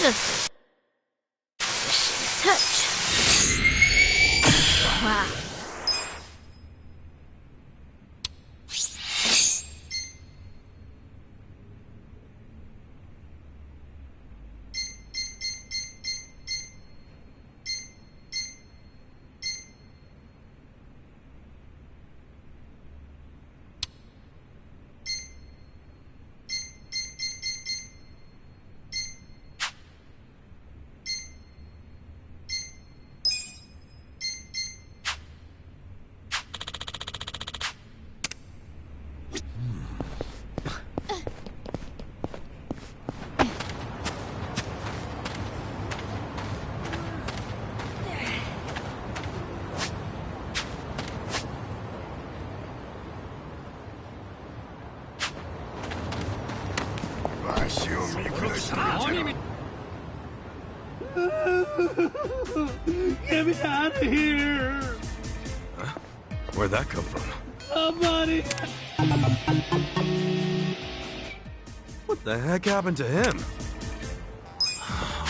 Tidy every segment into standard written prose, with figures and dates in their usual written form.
Just touch. Wow. Get me out of here! Huh? Where'd that come from? Somebody! What the heck happened to him?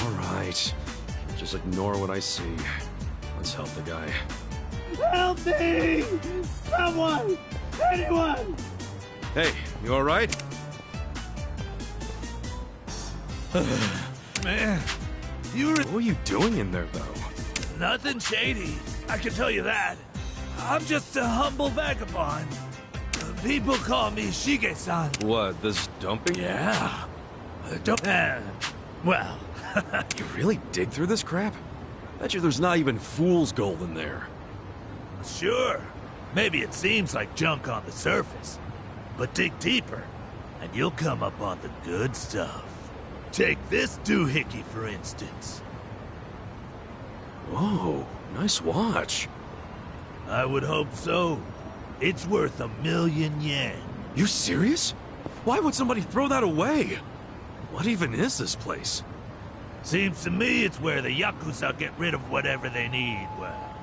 Alright. Just ignore what I see. Let's help the guy. Help me! Someone! Anyone! Hey, you alright? Man, you were... What were you doing in there, though? Nothing shady, I can tell you that. I'm just a humble vagabond. People call me Shige-san. What, this dumping? Yeah. Well... You really dig through this crap? Bet you there's not even fool's gold in there. Sure. Maybe it seems like junk on the surface. But dig deeper, and you'll come up on the good stuff. Take this doohickey, for instance. Whoa, nice watch. I would hope so. It's worth 1,000,000 yen. You serious? Why would somebody throw that away? What even is this place? Seems to me it's where the Yakuza get rid of whatever they need, well,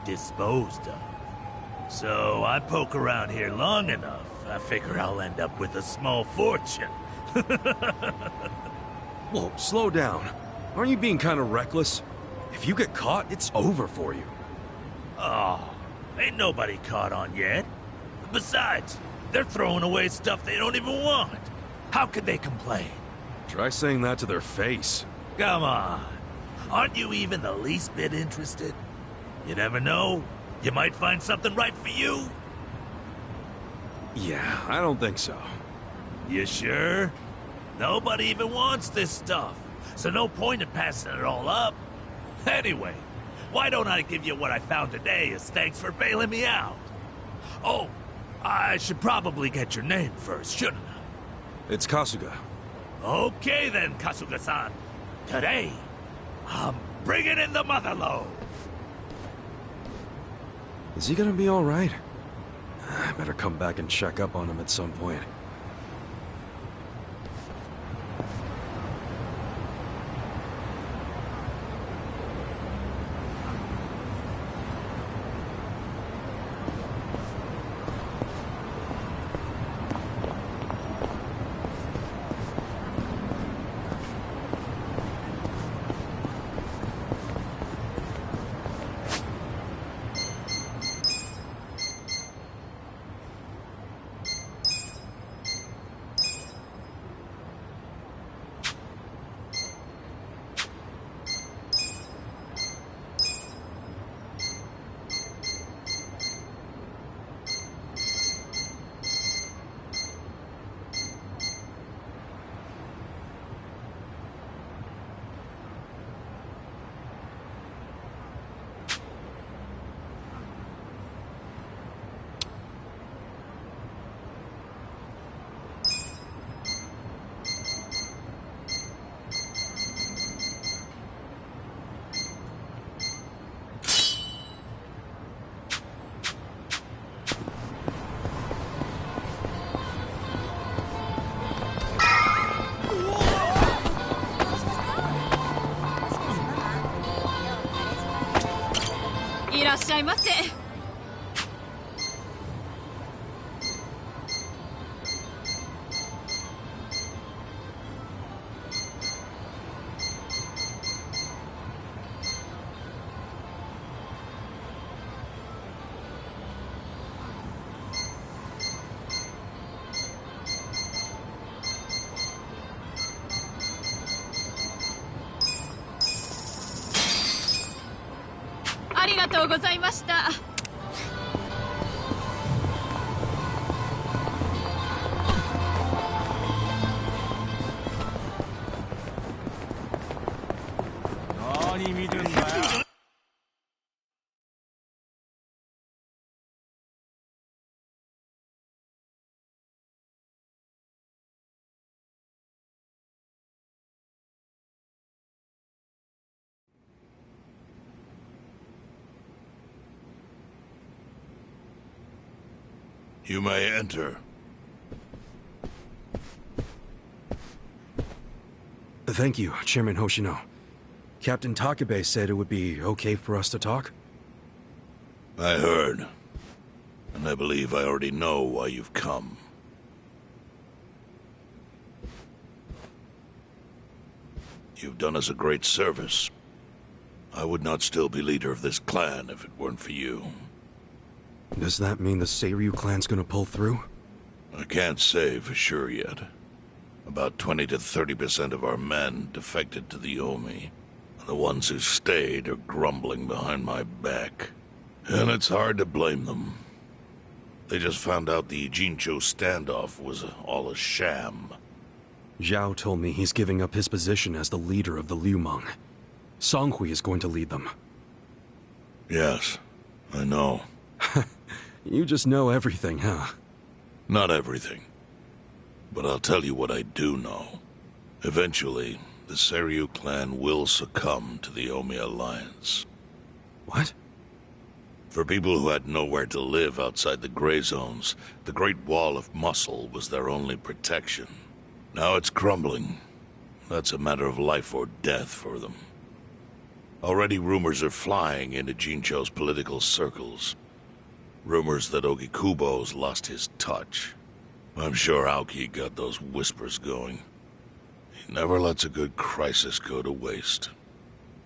disposed of. So I poke around here long enough, I figure I'll end up with a small fortune. Whoa, slow down. Aren't you being kind of reckless? If you get caught, it's over for you. Oh, ain't nobody caught on yet. Besides, they're throwing away stuff they don't even want. How could they complain? Try saying that to their face. Come on. Aren't you even the least bit interested? You never know. You might find something right for you. Yeah, I don't think so. You sure? Nobody even wants this stuff, so no point in passing it all up. Anyway, why don't I give you what I found today as thanks for bailing me out? Oh, I should probably get your name first, shouldn't I? It's Kasuga. Okay then, Kasuga-san. Today, I'm bringing in the mother load. Is he gonna be alright? I better come back and check up on him at some point. がとうございました。何見てんだよ。You may enter. Thank you, Chairman Hoshino. Captain Takabe said it would be okay for us to talk? I heard. And I believe I already know why you've come. You've done us a great service. I would not still be leader of this clan if it weren't for you. Does that mean the Seiryu clan's gonna pull through? I can't say for sure yet. About 20 to 30% of our men defected to the Omi. And the ones who stayed are grumbling behind my back. And it's hard to blame them. They just found out the Jincho standoff was all a sham. Zhao told me he's giving up his position as the leader of the Liumang. Songhui is going to lead them. Yes, I know. You just know everything, huh? Not everything. But I'll tell you what I do know. Eventually, the Seiryu clan will succumb to the Omi Alliance. What? For people who had nowhere to live outside the gray zones, the Great Wall of Muscle was their only protection. Now it's crumbling. That's a matter of life or death for them. Already rumors are flying into Jincho's political circles. Rumors that Ogikubo's lost his touch. I'm sure Aoki got those whispers going. He never lets a good crisis go to waste.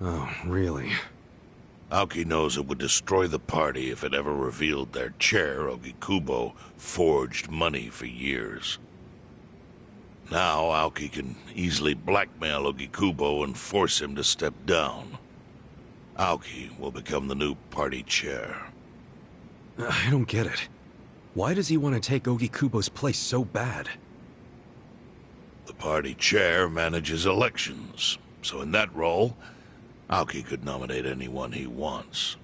Oh, really? Aoki knows it would destroy the party if it ever revealed their chair, Ogikubo, forged money for years. Now Aoki can easily blackmail Ogikubo and force him to step down. Aoki will become the new party chair. I don't get it. Why does he want to take Ogikubo's place so bad? The party chair manages elections, so in that role, Aoki could nominate anyone he wants.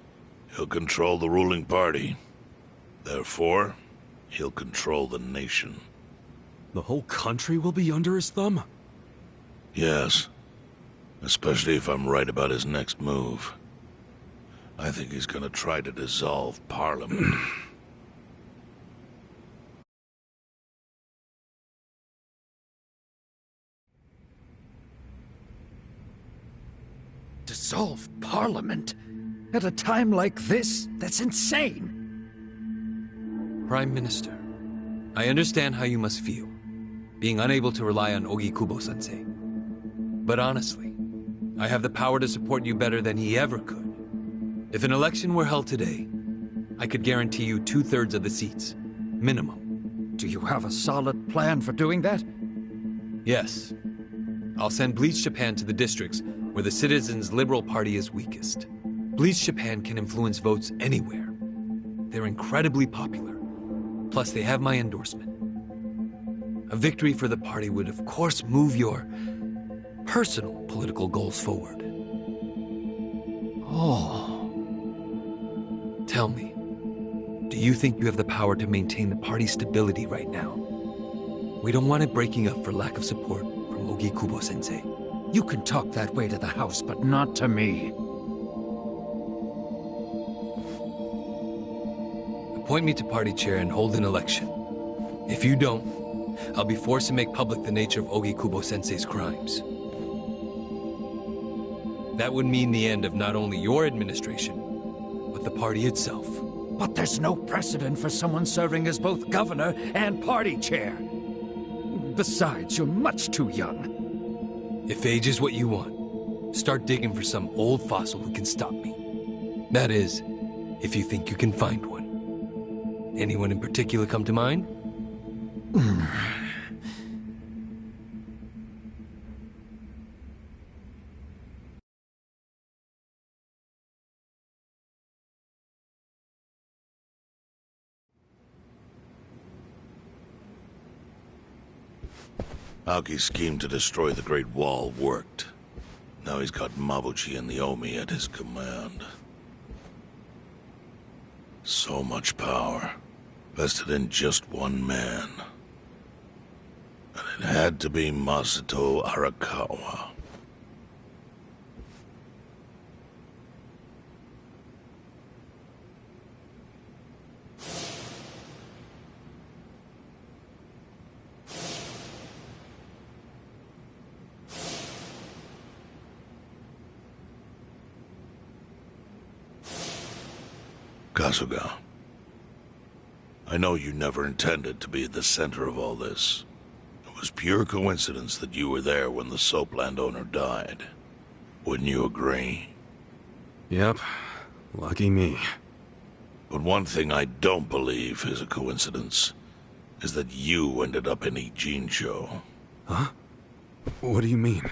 He'll control the ruling party. Therefore, he'll control the nation. The whole country will be under his thumb? Yes. Especially if I'm right about his next move. I think he's gonna try to dissolve Parliament. Dissolve Parliament? At a time like this? That's insane! Prime Minister, I understand how you must feel, being unable to rely on Ogikubo-sensei. But honestly, I have the power to support you better than he ever could. If an election were held today, I could guarantee you 2/3 of the seats, minimum. Do you have a solid plan for doing that? Yes. I'll send Bleach Japan to the districts where the Citizens' Liberal Party is weakest. Bleach Japan can influence votes anywhere. They're incredibly popular. Plus, they have my endorsement. A victory for the party would, of course, move your personal political goals forward. Oh. Tell me, do you think you have the power to maintain the party's stability right now? We don't want it breaking up for lack of support from Ogikubo-sensei. You can talk that way to the house, but not to me. Appoint me to party chair and hold an election. If you don't, I'll be forced to make public the nature of Ogikubo-sensei's crimes. That would mean the end of not only your administration, but the party itself. But there's no precedent for someone serving as both governor and party chair. Besides, you're much too young. If age is what you want, start digging for some old fossil who can stop me. That is, if you think you can find one. Anyone in particular come to mind? Aoki's scheme to destroy the Great Wall worked. Now he's got Mabuchi and the Omi at his command. So much power, vested in just one man. And it had to be Masato Arakawa. Kasuga, I know you never intended to be at the center of all this. It was pure coincidence that you were there when the soap landowner died. Wouldn't you agree? Yep. Lucky me. But one thing I don't believe is a coincidence, is that you ended up in Ijincho. Huh? What do you mean?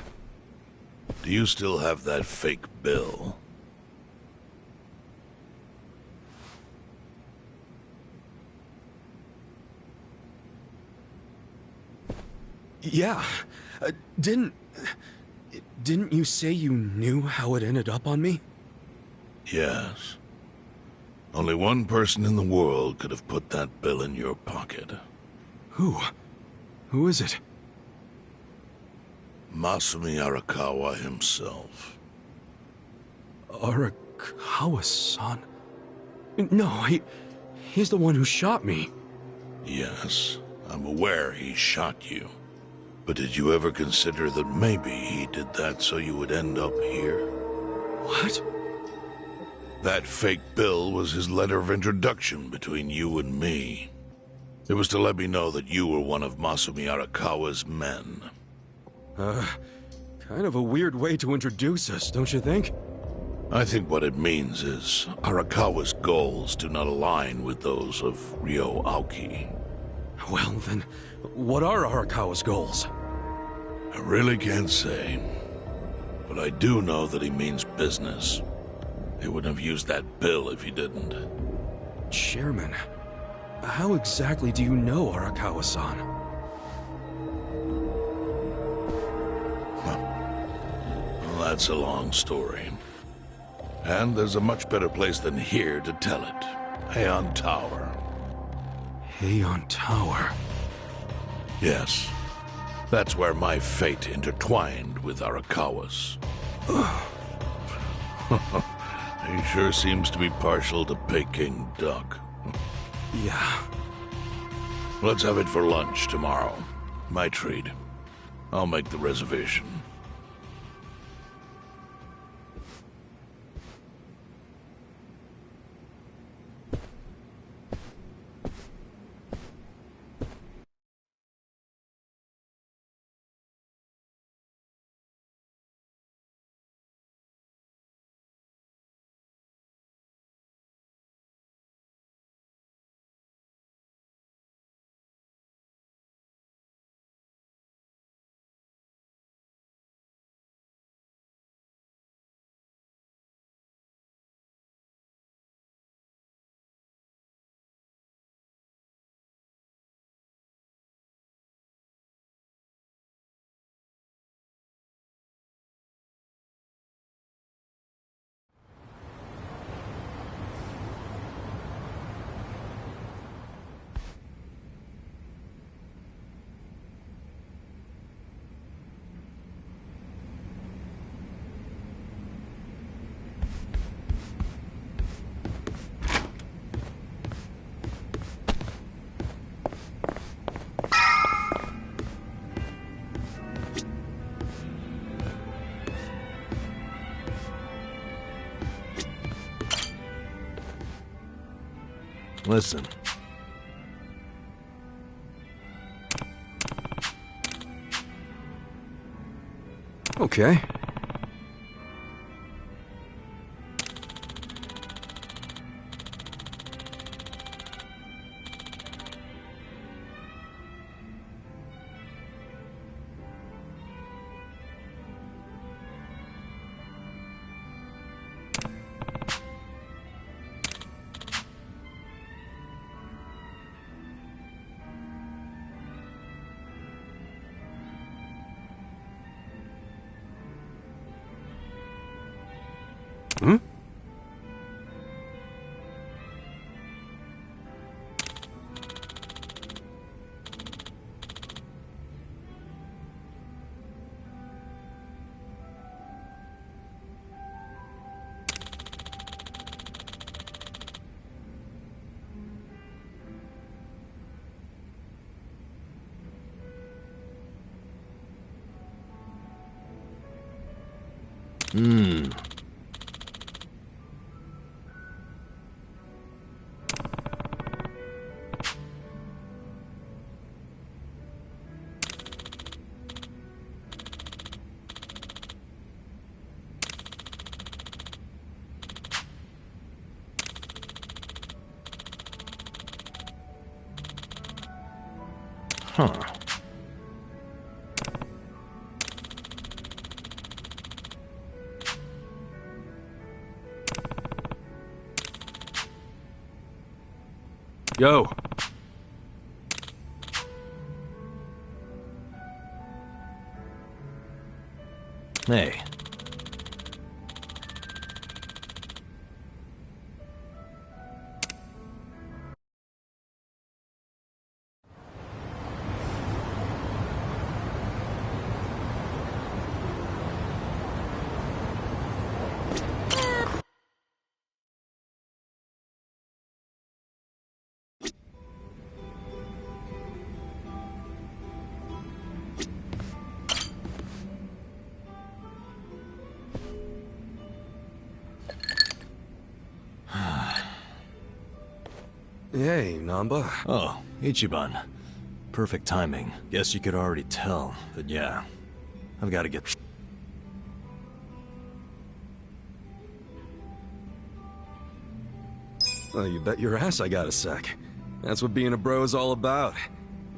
Do you still have that fake bill? Yeah. Didn't you say you knew how it ended up on me? Yes. Only one person in the world could have put that bill in your pocket. Who? Who is it? Masumi Arakawa himself. Arakawa-san? No, he's the one who shot me. Yes, I'm aware he shot you. But did you ever consider that maybe he did that so you would end up here? What? That fake bill was his letter of introduction between you and me. It was to let me know that you were one of Masumi Arakawa's men. Kind of a weird way to introduce us, don't you think? I think what it means is Arakawa's goals do not align with those of Ryo Aoki. Well, then, what are Arakawa's goals? I really can't say. But I do know that he means business. He wouldn't have used that bill if he didn't. Chairman, how exactly do you know Arakawa-san? Well, that's a long story. And there's a much better place than here to tell it. Heian Tower. Heian Tower? Yes. That's where my fate intertwined with Arakawa's. He sure seems to be partial to Peking duck. Yeah. Let's have it for lunch tomorrow. My treat. I'll make the reservation. Listen. Okay. Hmm? Huh. Yo. Hey. Hey, Namba. Oh, Ichiban. Perfect timing. Guess you could already tell, but yeah. I've got to get... Well, you bet your ass I got a sec. That's what being a bro's all about.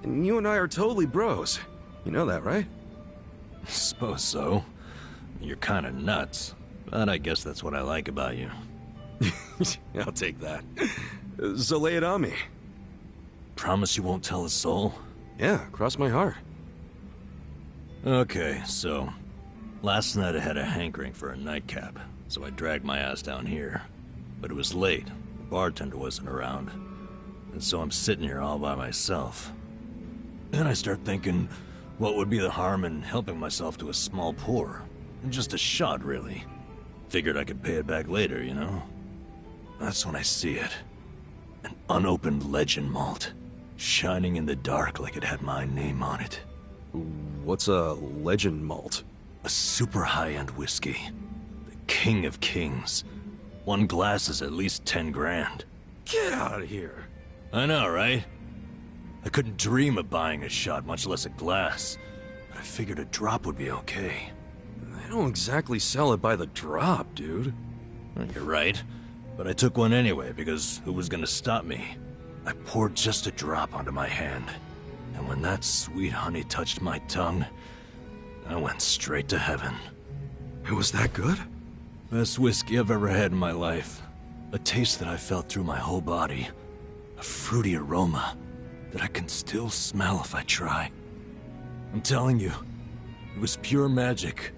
And you and I are totally bros. You know that, right? Suppose so. You're kinda nuts. But I guess that's what I like about you. I'll take that. So lay it on me. Promise you won't tell a soul? Yeah, cross my heart. Okay, so... Last night I had a hankering for a nightcap, so I dragged my ass down here. But it was late. The bartender wasn't around. And so I'm sitting here all by myself. Then I start thinking, what would be the harm in helping myself to a small pour? Just a shot, really. Figured I could pay it back later, you know? That's when I see it. An unopened legend malt, shining in the dark like it had my name on it. What's a legend malt? A super high-end whiskey. The king of kings. One glass is at least 10 grand. Get out of here. I know, right? I couldn't dream of buying a shot, much less a glass. But I figured a drop would be okay. They don't exactly sell it by the drop, dude. You're right. But I took one anyway, because who was gonna stop me? I poured just a drop onto my hand. And when that sweet honey touched my tongue, I went straight to heaven. It was that good? Best whiskey I've ever had in my life. A taste that I felt through my whole body. A fruity aroma that I can still smell if I try. I'm telling you, it was pure magic.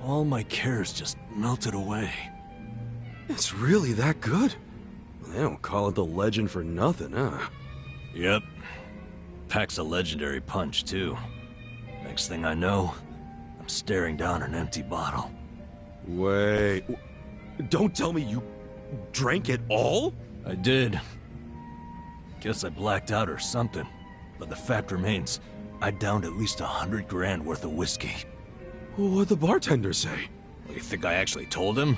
All my cares just melted away. It's really that good? They don't call it the legend for nothing, huh? Yep. Packs a legendary punch, too. Next thing I know, I'm staring down an empty bottle. Wait... Don't tell me you drank it all? I did. Guess I blacked out or something. But the fact remains, I downed at least 100 grand worth of whiskey. What'd the bartender say? You think I actually told him?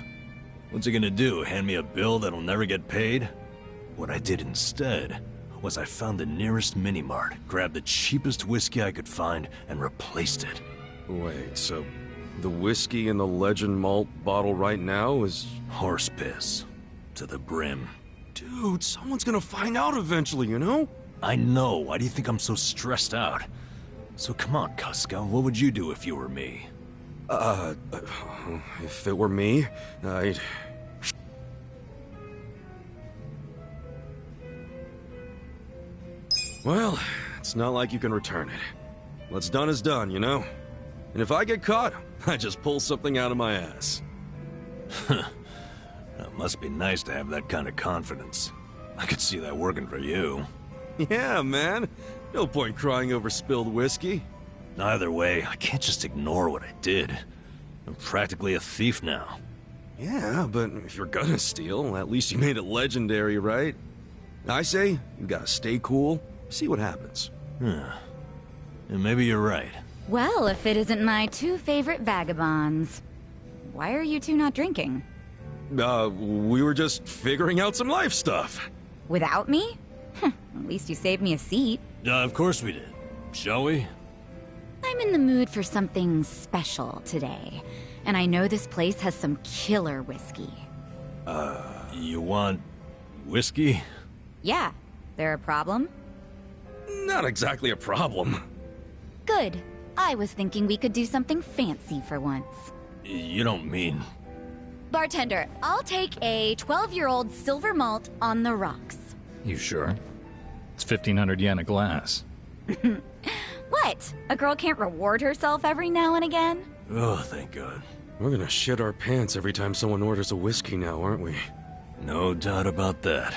What's he gonna do, hand me a bill that'll never get paid? What I did instead was I found the nearest mini-mart, grabbed the cheapest whiskey I could find, and replaced it. Wait, so the whiskey in the legend malt bottle right now is... Horse piss. To the brim. Dude, someone's gonna find out eventually, you know? I know. Why do you think I'm so stressed out? So come on, Kuska, what would you do if you were me? If it were me, I'd... Well, it's not like you can return it. What's done is done, you know? And if I get caught, I just pull something out of my ass. It must be nice to have that kind of confidence. I could see that working for you. Yeah, man. No point crying over spilled whiskey. Either way, I can't just ignore what I did. I'm practically a thief now. Yeah, but if you're gonna steal, at least you made it legendary, right? I say, you gotta stay cool, see what happens. Yeah. And maybe you're right. Well, if it isn't my two favorite vagabonds. Why are you two not drinking? We were just figuring out some life stuff. Without me? At least you saved me a seat. Of course we did. Shall we? I'm in the mood for something special today. And I know this place has some killer whiskey. You want whiskey? Yeah. There a problem? Not exactly a problem. Good. I was thinking we could do something fancy for once. You don't mean... Bartender, I'll take a 12-year-old silver malt on the rocks. You sure? It's 1,500 yen a glass. What? A girl can't reward herself every now and again? Oh, thank God. We're gonna shit our pants every time someone orders a whiskey now, aren't we? No doubt about that.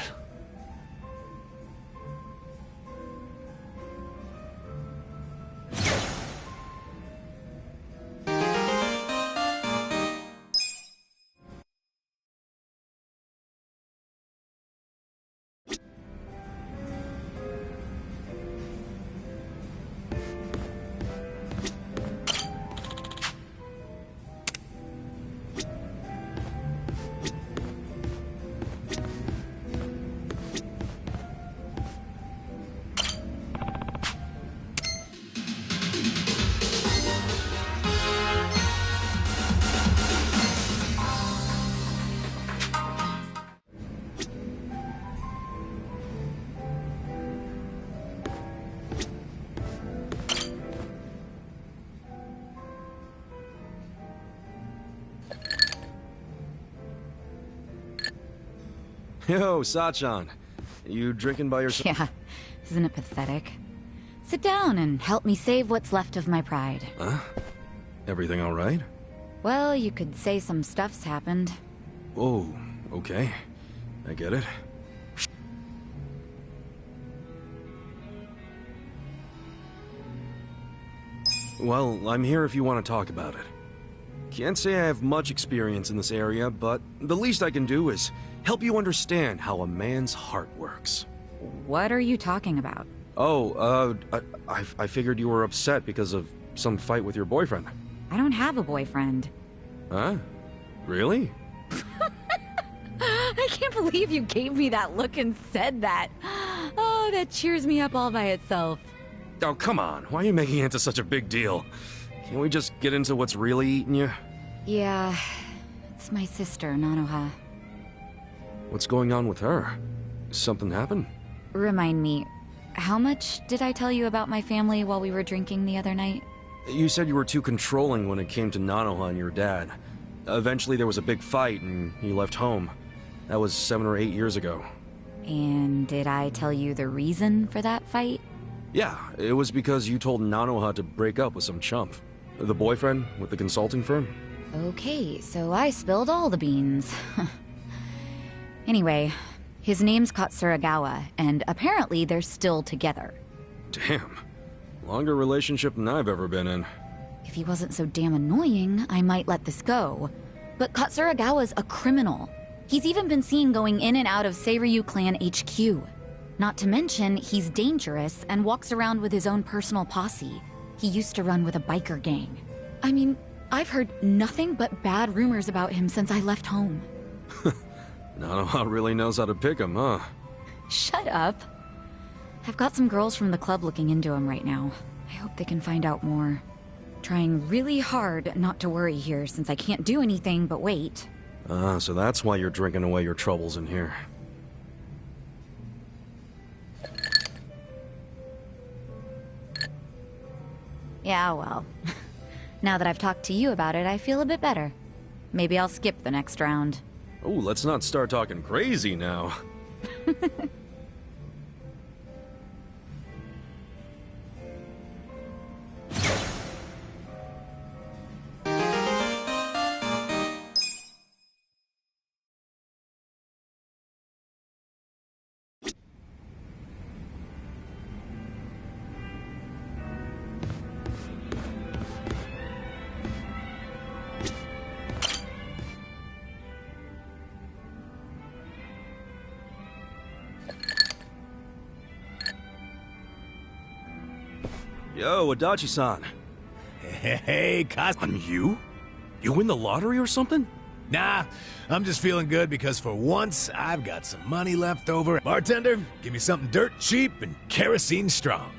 Yo, Sachan. You drinking by yourself? Yeah, isn't it pathetic? Sit down and help me save what's left of my pride. Huh? Everything alright? Well, you could say some stuff's happened. Oh, okay. I get it. Well, I'm here if you want to talk about it. Can't say I have much experience in this area, but the least I can do is help you understand how a man's heart works. What are you talking about? Oh, I figured you were upset because of some fight with your boyfriend. I don't have a boyfriend. Huh? Really? I can't believe you gave me that look and said that. Oh, that cheers me up all by itself. Oh, come on. Why are you making it into such a big deal? Can't we just get into what's really eating you? Yeah, it's my sister, Nanoha. What's going on with her? Something happened? Remind me, how much did I tell you about my family while we were drinking the other night? You said you were too controlling when it came to Nanoha and your dad. Eventually there was a big fight and you left home. That was 7 or 8 years ago. And did I tell you the reason for that fight? Yeah, it was because you told Nanoha to break up with some chump. The boyfriend with the consulting firm? Okay, so I spilled all the beans. Anyway, his name's Katsuragawa, and apparently they're still together. Damn. Longer relationship than I've ever been in. If he wasn't so damn annoying, I might let this go. But Katsuragawa's a criminal. He's even been seen going in and out of Seiryu Clan HQ. Not to mention, he's dangerous and walks around with his own personal posse. He used to run with a biker gang. I mean, I've heard nothing but bad rumors about him since I left home. Nanoha really knows how to pick him, huh? Shut up. I've got some girls from the club looking into him right now. I hope they can find out more. Trying really hard not to worry here since I can't do anything but wait. So that's why you're drinking away your troubles in here. Yeah, well. Now that I've talked to you about it, I feel a bit better. Maybe I'll skip the next round. Oh, let's not start talking crazy now. Yo, Adachi-san. Hey, I'm you? You win the lottery or something? Nah, I'm just feeling good because for once, I've got some money left over. Bartender, give me something dirt cheap and kerosene strong.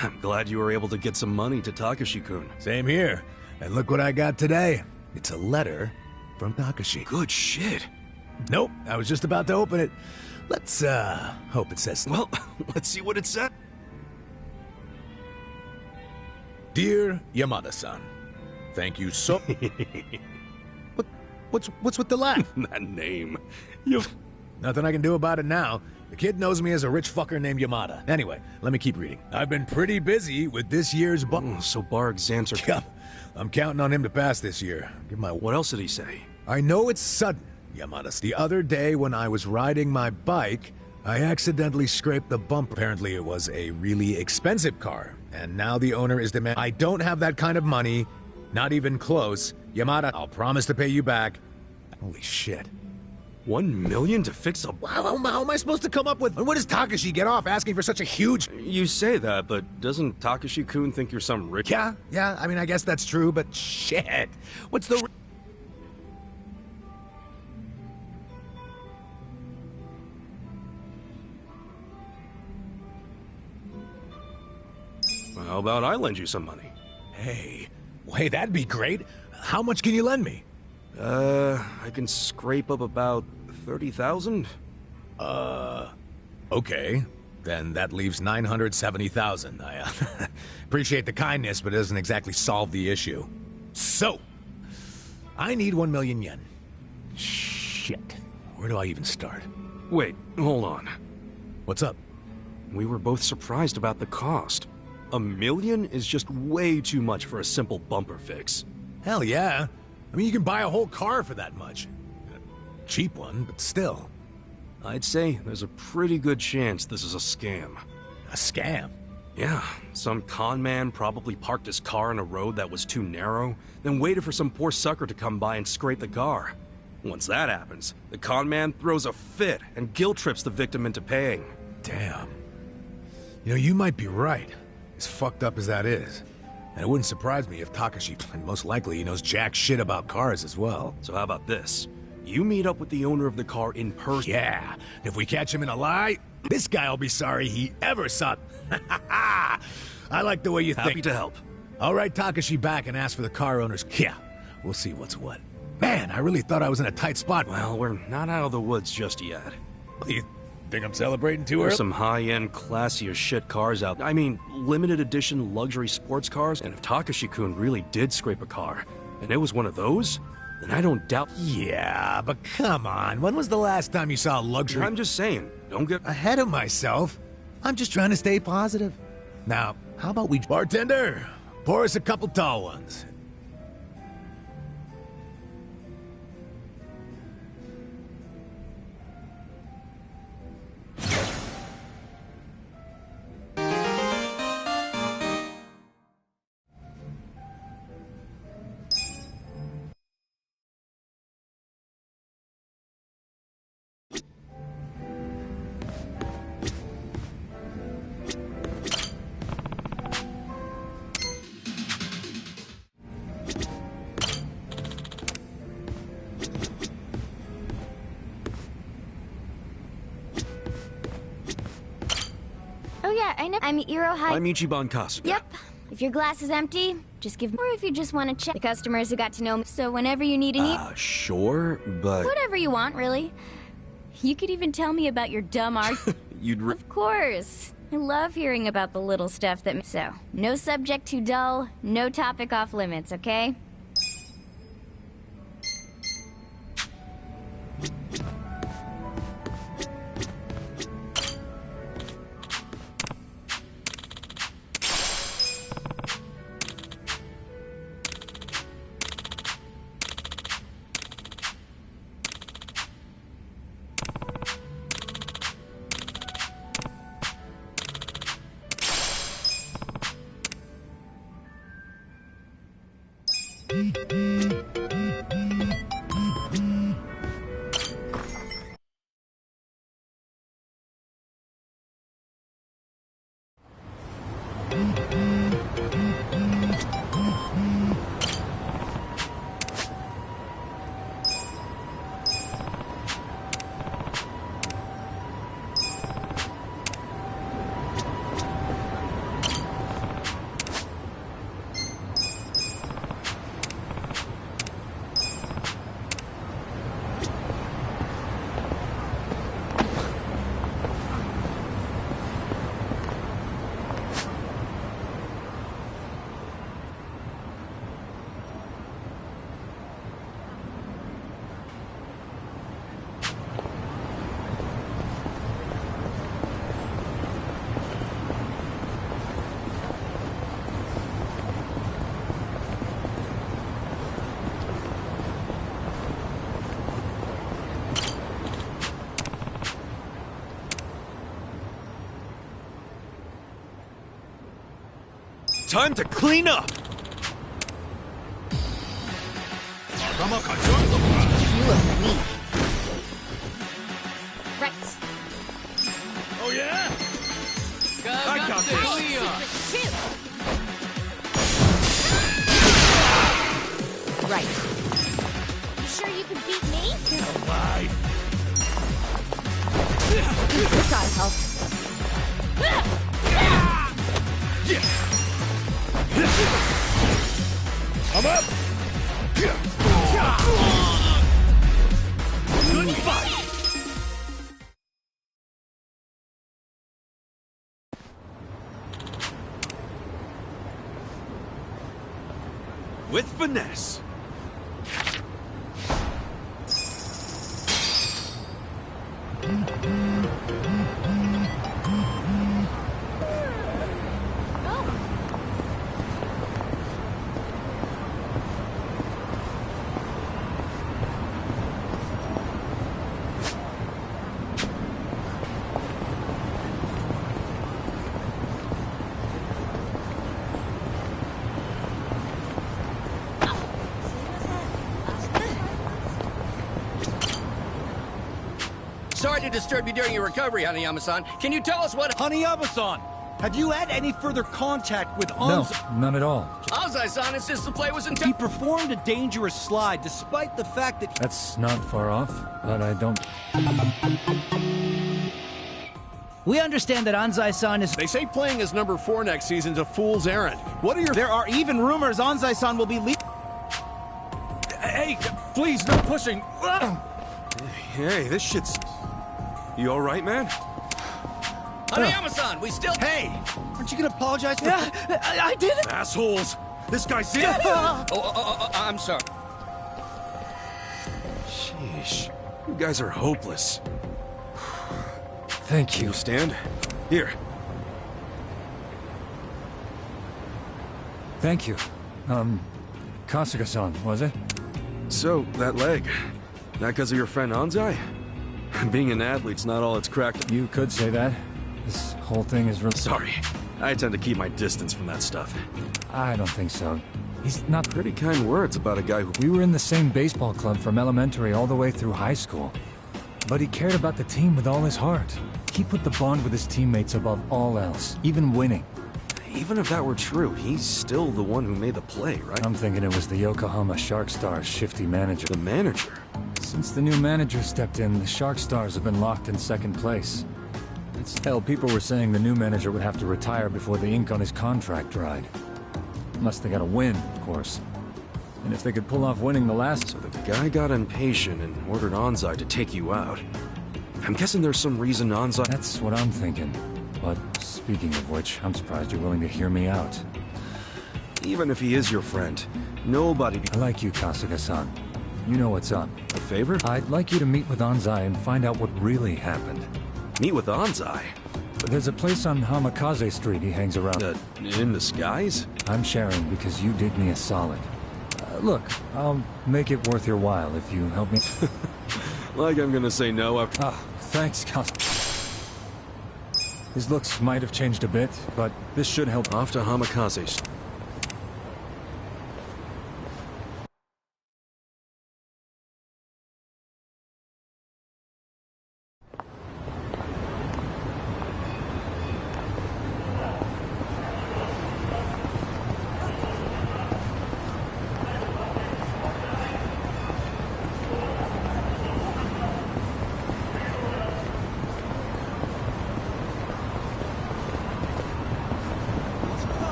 I'm glad you were able to get some money to Takashi-kun. Same here. And look what I got today. It's a letter from Takashi. Good shit. Nope, I was just about to open it. Let's, hope it says... Well, let's see what it said. Dear Yamada-san, thank you so... What's with the laugh? That name. Nothing I can do about it now. The kid knows me as a rich fucker named Yamada. Anyway, let me keep reading. I've been pretty busy with this year's so bar exams are... Yeah, I'm counting on him to pass this year. Give my... What else did he say? I know it's sudden, Yamada. The other day when I was riding my bike, I accidentally scraped the bumper. Apparently it was a really expensive car, and now the owner is demanding... I don't have that kind of money, not even close. Yamada, I'll promise to pay you back. Holy shit. 1 million to fix a... How am I supposed to come up with... What does Takashi get off asking for such a huge... You say that, but doesn't Takashi-kun think you're some rich... Yeah, I mean, I guess that's true, but shit. What's the... How about I lend you some money? Hey, that'd be great. How much can you lend me? I can scrape up about 30,000. Okay. Then that leaves 970,000. I appreciate the kindness, but it doesn't exactly solve the issue. So, I need 1 million yen. Shit. Where do I even start? Wait, hold on. What's up? We were both surprised about the cost. 1 million is just way too much for a simple bumper fix. Hell yeah. I mean, you can buy a whole car for that much. A cheap one, but still. I'd say there's a pretty good chance this is a scam. A scam? Yeah, some con man probably parked his car on a road that was too narrow, then waited for some poor sucker to come by and scrape the car. Once that happens, the con man throws a fit and guilt trips the victim into paying. Damn. You know, you might be right, as fucked up as that is. And it wouldn't surprise me if Takashi, and most likely he knows jack shit about cars as well. So how about this? You meet up with the owner of the car in person. Yeah, if we catch him in a lie, this guy'll be sorry he ever saw... I like the way you think. Happy to help. I'll write Takashi back and ask for the car owner's... Yeah, we'll see what's what. Man, I really thought I was in a tight spot. Well, we're not out of the woods just yet. You think I'm celebrating too early? There's some high-end, classy as shit cars out there. I mean, limited edition luxury sports cars. And if Takashi-kun really did scrape a car, and it was one of those, then I don't doubt... Yeah, but come on. When was the last time you saw a luxury... I'm just saying, don't get... ahead of myself. I'm just trying to stay positive. Now, how about we... Bartender, pour us a couple tall ones. Oh yeah, I know. I'm Iroha. I'm Ichiban Kasuga. Yep. If your glass is empty, just give... Or if you just want to check the customers who got to know me. So whenever you need any... Sure, but... Whatever you want, really. You could even tell me about your dumb art... Of course. I love hearing about the little stuff that... So, no subject too dull, no topic off limits, okay? Time to clean up! You look weak. Right. Oh yeah? I got this! Right. You sure you can beat me? Alive. This gotta help. I'm up! Good fight! With finesse. Sorry to disturb you during your recovery, Hanayama-san. Can you tell us what— Hanayama-san, have you had any further contact with No, none at all. Anzai-san insists the play was He intended— performed a dangerous slide despite the fact that— That's not far off, but I don't... We understand that Anzai-san is— They say playing as number 4 next season's a fool's errand. What are your— There are even rumors Anzai-san will be Hey, please, no pushing! Hey, this shit's... You alright, man? Hanayama-san, we still— Hey! Aren't you gonna apologize for— Yeah, I did it! Assholes! This guy's it! I'm sorry. Sheesh. You guys are hopeless. Thank you. You stand? Here. Thank you. Kasuga-san, was it? So, that leg. That because of your friend Anzai? Being an athlete's not all it's cracked. You could say that. This whole thing is real... Sorry. I tend to keep my distance from that stuff. I don't think so. He's not... Pretty kind words about a guy who... We were in the same baseball club from elementary all the way through high school. But he cared about the team with all his heart. He put the bond with his teammates above all else, even winning. Even if that were true, he's still the one who made the play, right? I'm thinking it was the Yokohama Shark Stars' shifty manager. The manager? Since the new manager stepped in, the Shark Stars have been locked in second place. Hell, people were saying the new manager would have to retire before the ink on his contract dried. Unless they got a win, of course. And if they could pull off winning the last... So the guy got impatient and ordered Anzai to take you out. I'm guessing there's some reason Anzai... That's what I'm thinking. But speaking of which, I'm surprised you're willing to hear me out. Even if he is your friend, nobody... I like you, Kasuga-san. You know what's up. A favor? I'd like you to meet with Anzai and find out what really happened. Meet with Anzai? There's a place on Hamikaze Street he hangs around. In the skies? I'm sharing because you did me a solid. Look, I'll make it worth your while if you help me. Like I'm gonna say no after... Ah, thanks, Kasuga. His looks might have changed a bit, but this should help. Off to Hamikaze Street.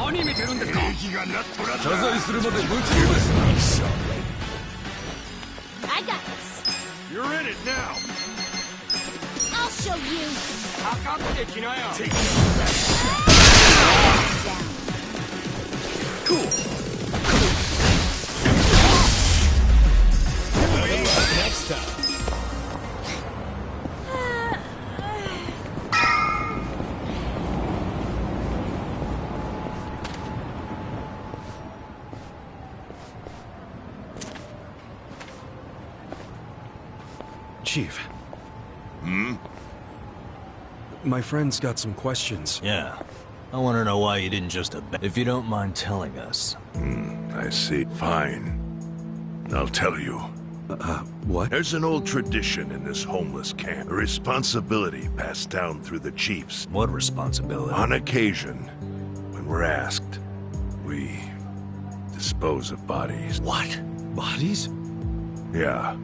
何見てるんですか。謝罪するまで無知です。 I got this. You're in it now. I'll show you. かかってきなよ。Next time. Chief. Hmm? My friend's got some questions. Yeah. I want to know why you didn't just if you don't mind telling us. I see. Fine. I'll tell you. What? There's an old tradition in this homeless camp. A responsibility passed down through the chiefs. What responsibility? On occasion, when we're asked, we dispose of bodies. What? Bodies? Yeah.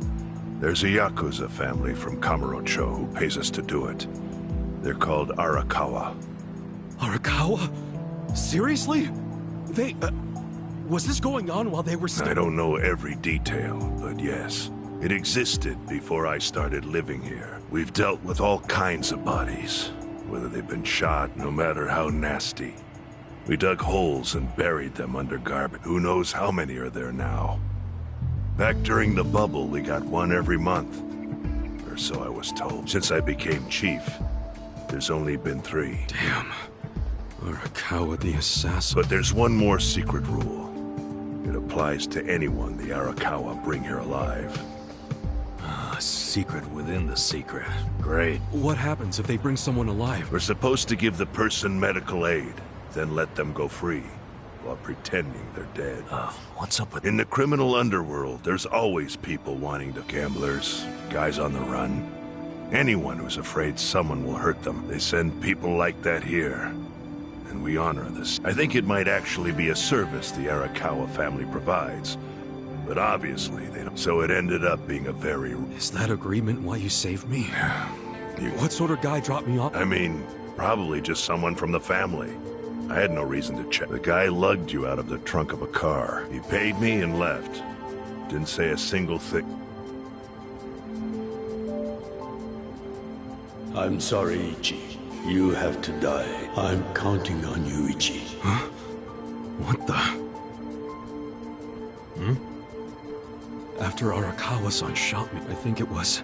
There's a Yakuza family from Kamurocho who pays us to do it. They're called Arakawa. Arakawa? Seriously? They, was this going on while they were still— I don't know every detail, but yes. It existed before I started living here. We've dealt with all kinds of bodies, whether they've been shot, no matter how nasty. We dug holes and buried them under garbage. Who knows how many are there now? Back during the bubble, we got one every month. Or so I was told. Since I became chief, there's only been 3. Damn. Arakawa the assassin. But there's one more secret rule. It applies to anyone the Arakawa bring here alive. A secret within the secret. Great. What happens if they bring someone alive? We're supposed to give the person medical aid, then let them go free, while pretending they're dead. What's up with— In the criminal underworld, there's always people wanting to— gamblers, guys on the run. Anyone who's afraid someone will hurt them. They send people like that here. And we honor this. I think it might actually be a service the Arakawa family provides. But obviously they don't. So it ended up being a very— Is that agreement why you saved me? What sort of guy dropped me off? I mean, probably just someone from the family. I had no reason to check. The guy lugged you out of the trunk of a car. He paid me and left. Didn't say a single thing. I'm sorry, Ichi. You have to die. I'm counting on you, Ichi. Huh? What the? After Arakawa-san shot me, I think it was—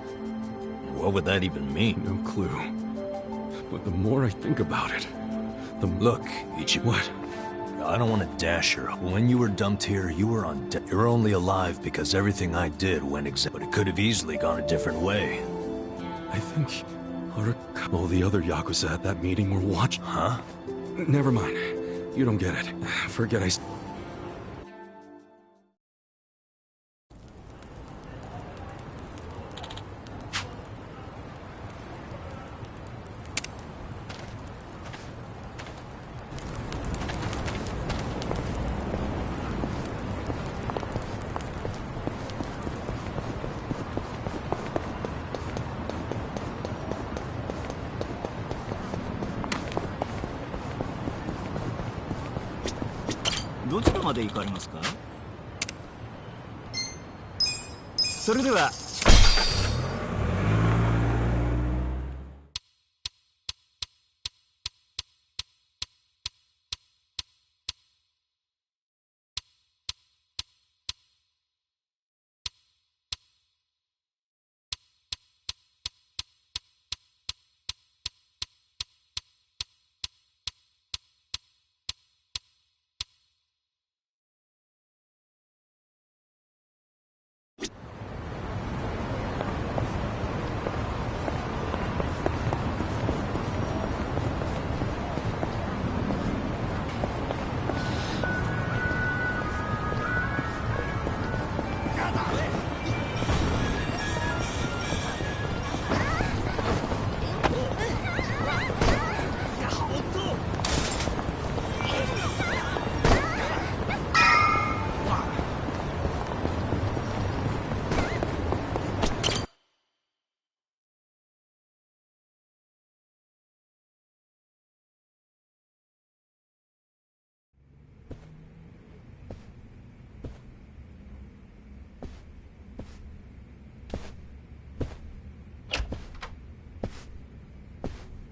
What would that even mean? No clue. But the more I think about it, the— Look, Ichi— What? I don't want to dash her. When you were dumped here, you were on You're only alive because everything I did went but it could have easily gone a different way. I think all the other Yakuza at that meeting were watching. Huh? Never mind. You don't get it. Forget I—どちらまで行かれますか？それでは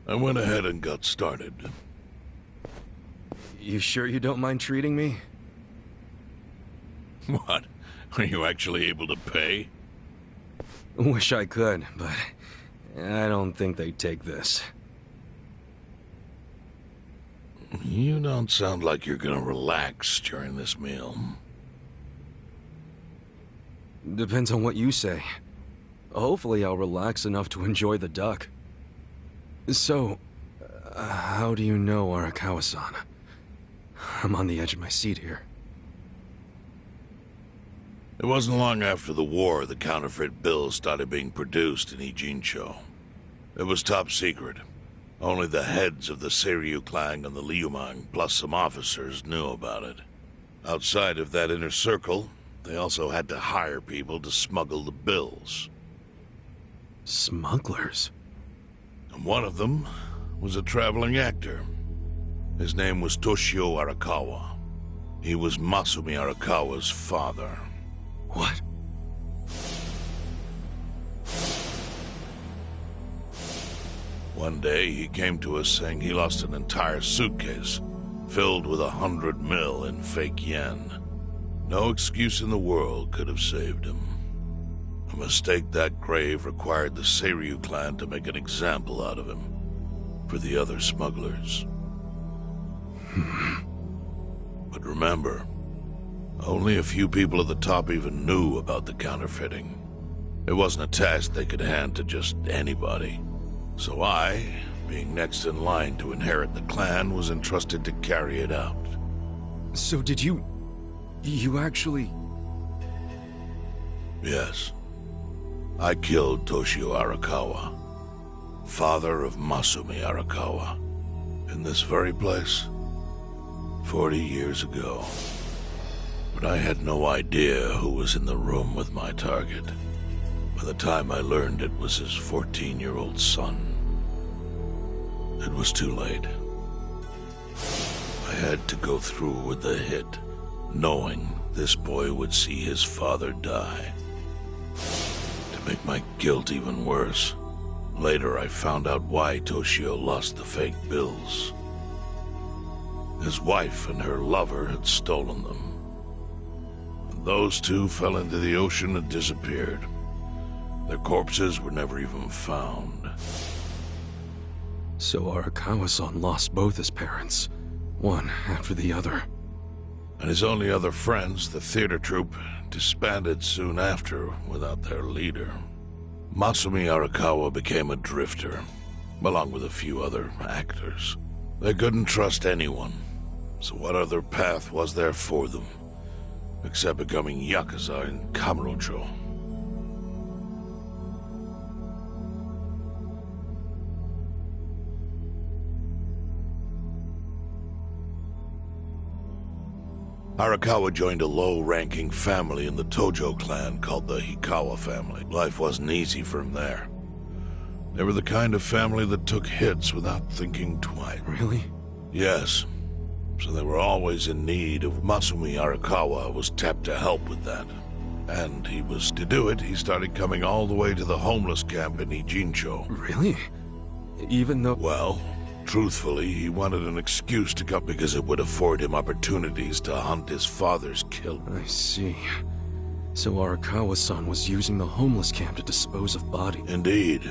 I went ahead and got started. You sure you don't mind treating me? What? Are you actually able to pay? Wish I could, but I don't think they'd take this. You don't sound like you're gonna relax during this meal. Depends on what you say. Hopefully I'll relax enough to enjoy the duck. So, how do you know Arakawa-san? I'm on the edge of my seat here. It wasn't long after the war the counterfeit bills started being produced in Ijincho. It was top secret. Only the heads of the Seiryu clan and the Liumang, plus some officers, knew about it. Outside of that inner circle, they also had to hire people to smuggle the bills. Smugglers? And one of them was a traveling actor. His name was Toshio Arakawa. He was Masumi Arakawa's father. What? One day, he came to us saying he lost an entire suitcase filled with 100 mil in fake yen. No excuse in the world could have saved him. A mistake that grave required the Seiryu clan to make an example out of him for the other smugglers. But remember, only a few people at the top even knew about the counterfeiting. It wasn't a task they could hand to just anybody. So I, being next in line to inherit the clan, was entrusted to carry it out. So did you actually... Yes. I killed Toshio Arakawa, father of Masumi Arakawa, in this very place, 40 years ago. But I had no idea who was in the room with my target. By the time I learned it was his 14-year-old son, it was too late. I had to go through with the hit, knowing this boy would see his father die. To make my guilt even worse, later I found out why Toshio lost the fake bills. His wife and her lover had stolen them. Those two fell into the ocean and disappeared. Their corpses were never even found. So Arakawa-san lost both his parents, one after the other. And his only other friends, the theater troupe, disbanded soon after without their leader. Masumi Arakawa became a drifter, along with a few other actors. They couldn't trust anyone, so what other path was there for them, except becoming Yakuza in Kamurocho? Arakawa joined a low-ranking family in the Tojo clan called the Hikawa family. Life wasn't easy for him there. They were the kind of family that took hits without thinking twice. Really? Yes. So they were always in need of Masumi Arakawa was tapped to help with that. And to do it, he started coming all the way to the homeless camp in Ijincho. Really? Even though... Well, truthfully, he wanted an excuse to come because it would afford him opportunities to hunt his father's killer. I see. So Arakawa-san was using the homeless camp to dispose of bodies. Indeed.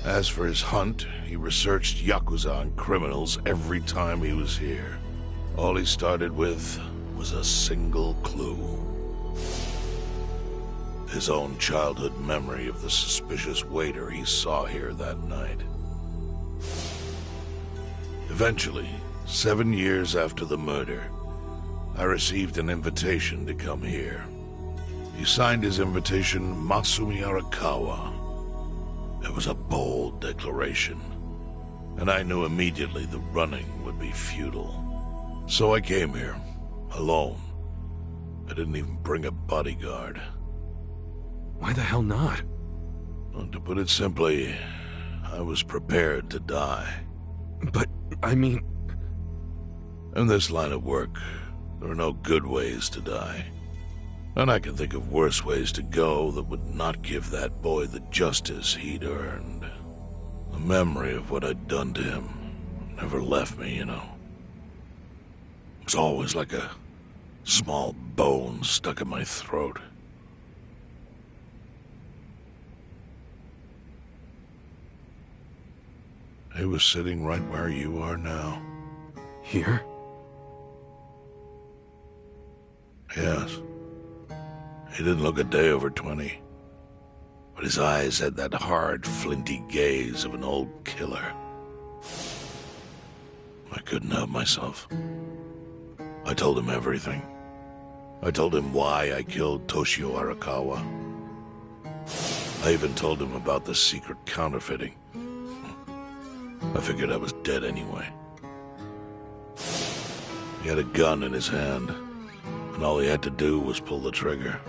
As for his hunt, he researched Yakuza and criminals every time he was here. All he started with was a single clue. His own childhood memory of the suspicious waiter he saw here that night. Eventually, 7 years after the murder, I received an invitation to come here. He signed his invitation Masumi Arakawa. It was a bold declaration, and I knew immediately the running would be futile. So I came here, alone. I didn't even bring a bodyguard. Why the hell not? Well, to put it simply, I was prepared to die. But, I mean... In this line of work, there are no good ways to die. And I can think of worse ways to go that would not give that boy the justice he'd earned. The memory of what I'd done to him never left me, you know. It was always like a small bone stuck in my throat. He was sitting right where you are now. Here? Yes. He didn't look a day over 20. But his eyes had that hard, flinty gaze of an old killer. I couldn't help myself. I told him everything. I told him why I killed Toshio Arakawa. I even told him about the secret counterfeiting. I figured I was dead anyway. He had a gun in his hand, and all he had to do was pull the trigger.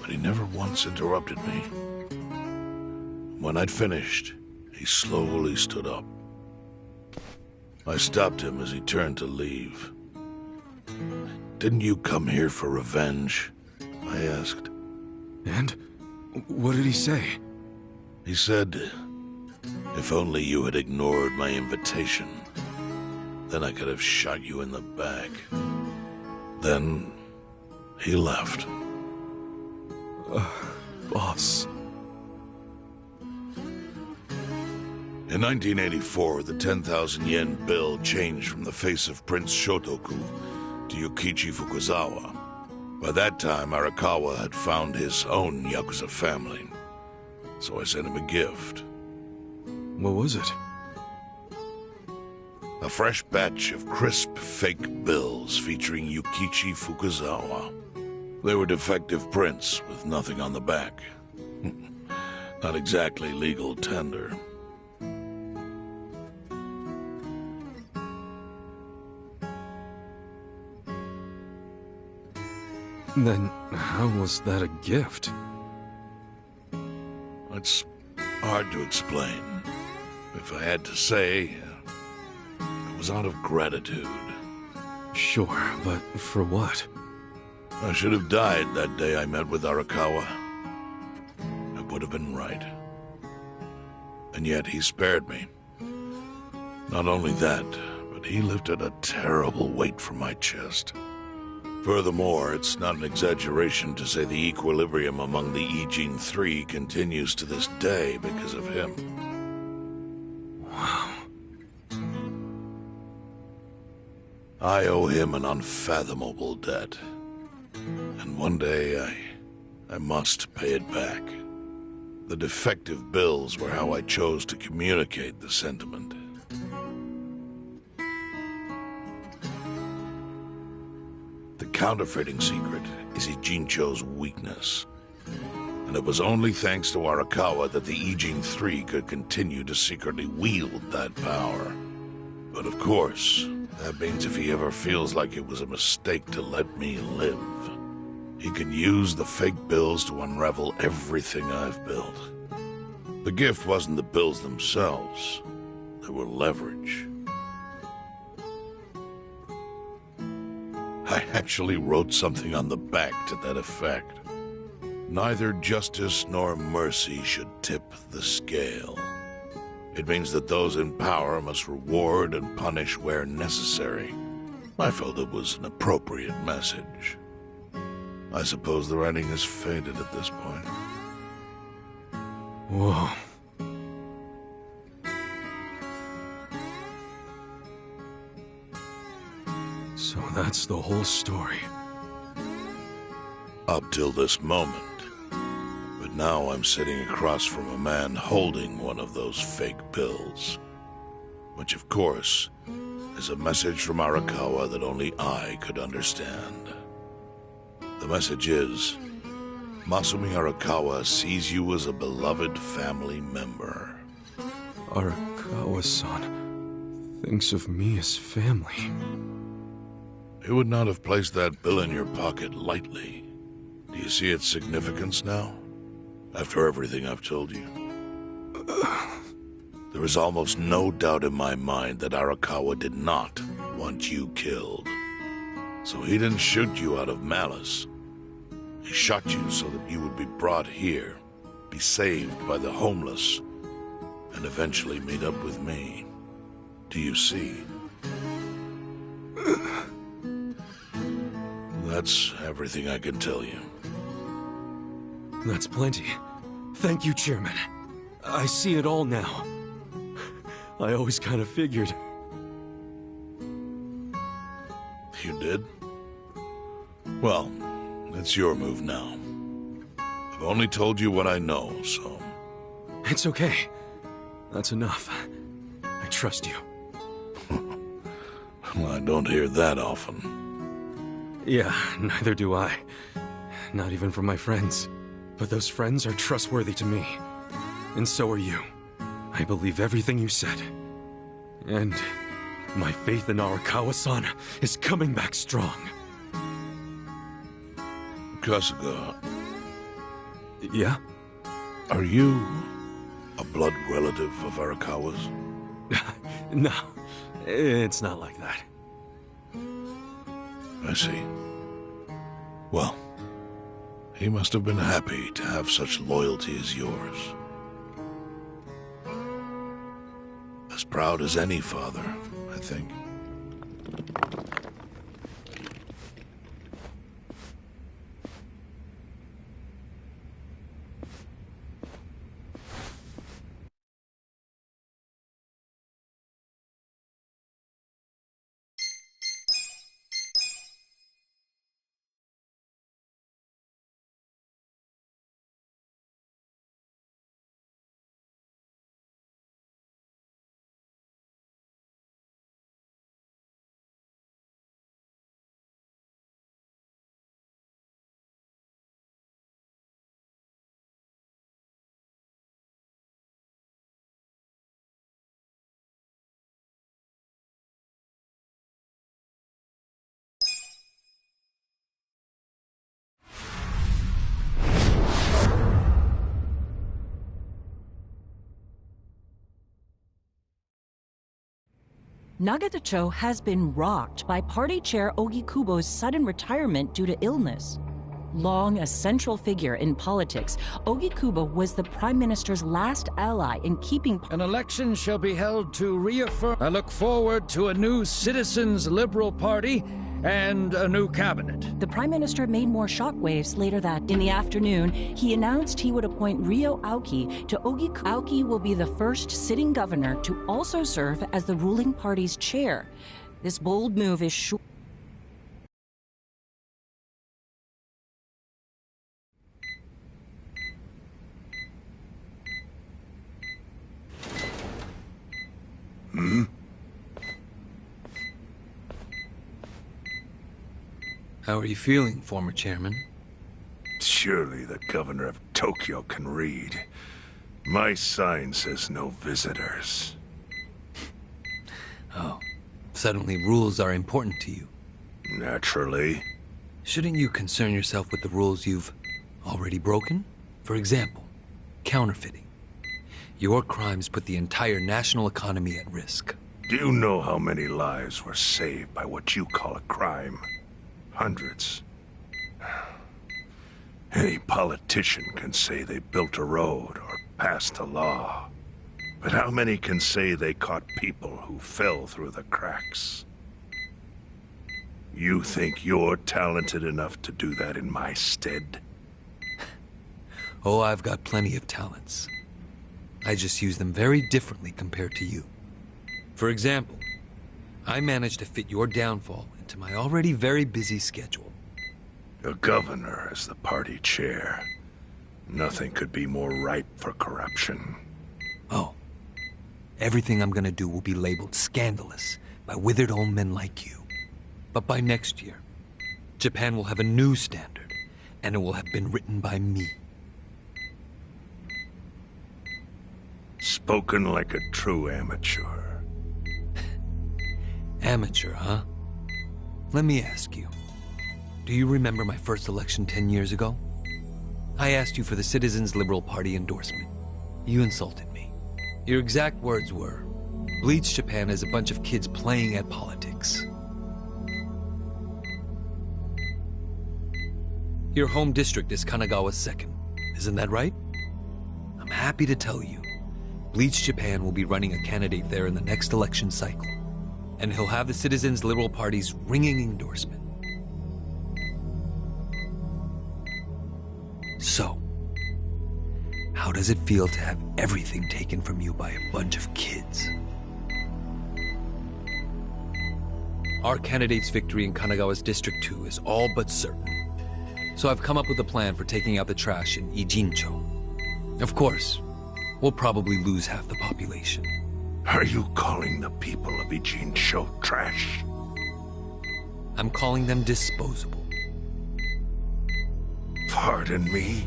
But he never once interrupted me. When I'd finished, he slowly stood up. I stopped him as he turned to leave. "Didn't you come here for revenge?" I asked. And? What did he say? He said, "If only you had ignored my invitation, then I could have shot you in the back." Then he left. Boss. In 1984, the 10,000 yen bill changed from the face of Prince Shotoku to Yukichi Fukuzawa. By that time, Arakawa had found his own Yakuza family, so I sent him a gift. What was it? A fresh batch of crisp fake bills featuring Yukichi Fukuzawa. They were defective prints with nothing on the back. Not exactly legal tender. Then how was that a gift? It's hard to explain. If I had to say, it was out of gratitude. Sure, but for what? I should have died that day I met with Arakawa. It would have been right. And yet he spared me. Not only that, but he lifted a terrible weight from my chest. Furthermore, it's not an exaggeration to say the equilibrium among the Ijin Three continues to this day because of him. Wow. I owe him an unfathomable debt. And one day, I must pay it back. The defective bills were how I chose to communicate the sentiment. The counterfeiting secret is Ijincho's weakness. And it was only thanks to Arakawa that the Ijin Three could continue to secretly wield that power. But of course, that means if he ever feels like it was a mistake to let me live, he can use the fake bills to unravel everything I've built. The gift wasn't the bills themselves. They were leverage. I actually wrote something on the back to that effect. Neither justice nor mercy should tip the scale. It means that those in power must reward and punish where necessary. I felt it was an appropriate message. I suppose the writing has faded at this point. Whoa. So that's the whole story. Up till this moment. But now I'm sitting across from a man holding one of those fake bills. Which, of course, is a message from Arakawa that only I could understand. The message is, Masumi Arakawa sees you as a beloved family member. Arakawa-san thinks of me as family. He would not have placed that bill in your pocket lightly. Do you see its significance now? After everything I've told you? There is almost no doubt in my mind that Arakawa did not want you killed. So he didn't shoot you out of malice. He shot you so that you would be brought here, be saved by the homeless, and eventually meet up with me. Do you see? That's everything I can tell you. That's plenty. Thank you, Chairman. I see it all now. I always kind of figured. You did? Well, it's your move now. I've only told you what I know, so... It's okay. That's enough. I trust you. Well, I don't hear that often. Yeah, neither do I. Not even from my friends. But those friends are trustworthy to me. And so are you. I believe everything you said. And my faith in Arakawa-san is coming back strong. Kasuga. Yeah? Are you a blood relative of Arakawa's? No, it's not like that. I see. Well, he must have been happy to have such loyalty as yours. As proud as any father, I think. Nagatacho has been rocked by party chair Ogi Kubo's sudden retirement due to illness. Long a central figure in politics, Ogi Kubo was the Prime Minister's last ally in keeping... An election shall be held to reaffirm... I look forward to a new Citizens Liberal Party and a new cabinet. The Prime Minister made more shockwaves later that in the afternoon, he announced he would appoint Ryo Aoki to Ogi Kubo. Aoki will be the first sitting governor to also serve as the ruling party's chair. This bold move is sure... Hmm? How are you feeling, former chairman? Surely the governor of Tokyo can read. My sign says no visitors. Oh, suddenly rules are important to you. Naturally. Shouldn't you concern yourself with the rules you've already broken? For example, counterfeiting. Your crimes put the entire national economy at risk. Do you know how many lives were saved by what you call a crime? Hundreds. Any politician can say they built a road or passed a law. But how many can say they caught people who fell through the cracks? You think you're talented enough to do that in my stead? Oh, I've got plenty of talents. I just use them very differently compared to you. For example, I managed to fit your downfall into my already very busy schedule. A governor as the party chair. Nothing could be more ripe for corruption. Oh. Everything I'm gonna do will be labeled scandalous by withered old men like you. But by next year, Japan will have a new standard, and it will have been written by me. Spoken like a true amateur. Amateur, huh? Let me ask you. Do you remember my first election 10 years ago? I asked you for the Citizens Liberal Party endorsement. You insulted me. Your exact words were, Bleach Japan is a bunch of kids playing at politics. Your home district is Kanagawa's second, isn't that right? I'm happy to tell you, Bleach Japan will be running a candidate there in the next election cycle. And he'll have the Citizens Liberal Party's ringing endorsement. So, how does it feel to have everything taken from you by a bunch of kids? Our candidate's victory in Kanagawa's District 2 is all but certain. So I've come up with a plan for taking out the trash in Ijincho. Of course, we'll probably lose half the population. Are you calling the people of Ijincho trash? I'm calling them disposable. Pardon me?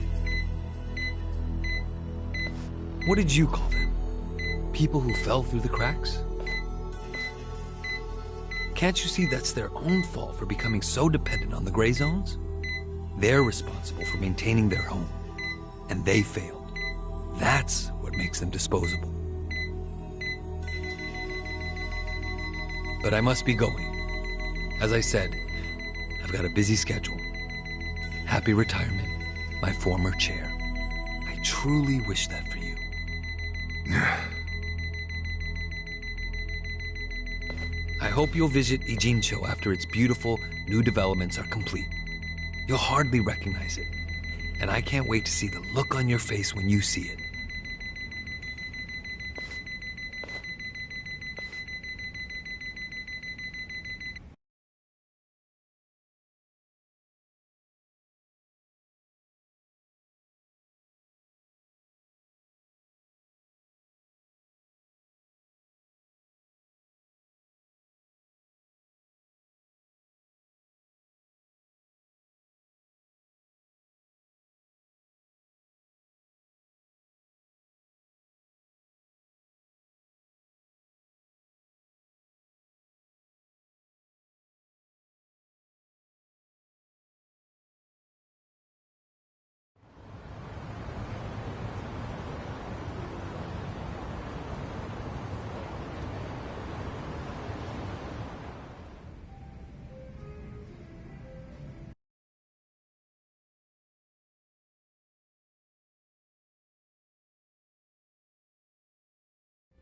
What did you call them? People who fell through the cracks? Can't you see that's their own fault for becoming so dependent on the gray zones? They're responsible for maintaining their home, and they failed. That's what makes them disposable. But I must be going. As I said, I've got a busy schedule. Happy retirement, my former chair. I truly wish that for you. I hope you'll visit Ijincho after its beautiful new developments are complete. You'll hardly recognize it, and I can't wait to see the look on your face when you see it.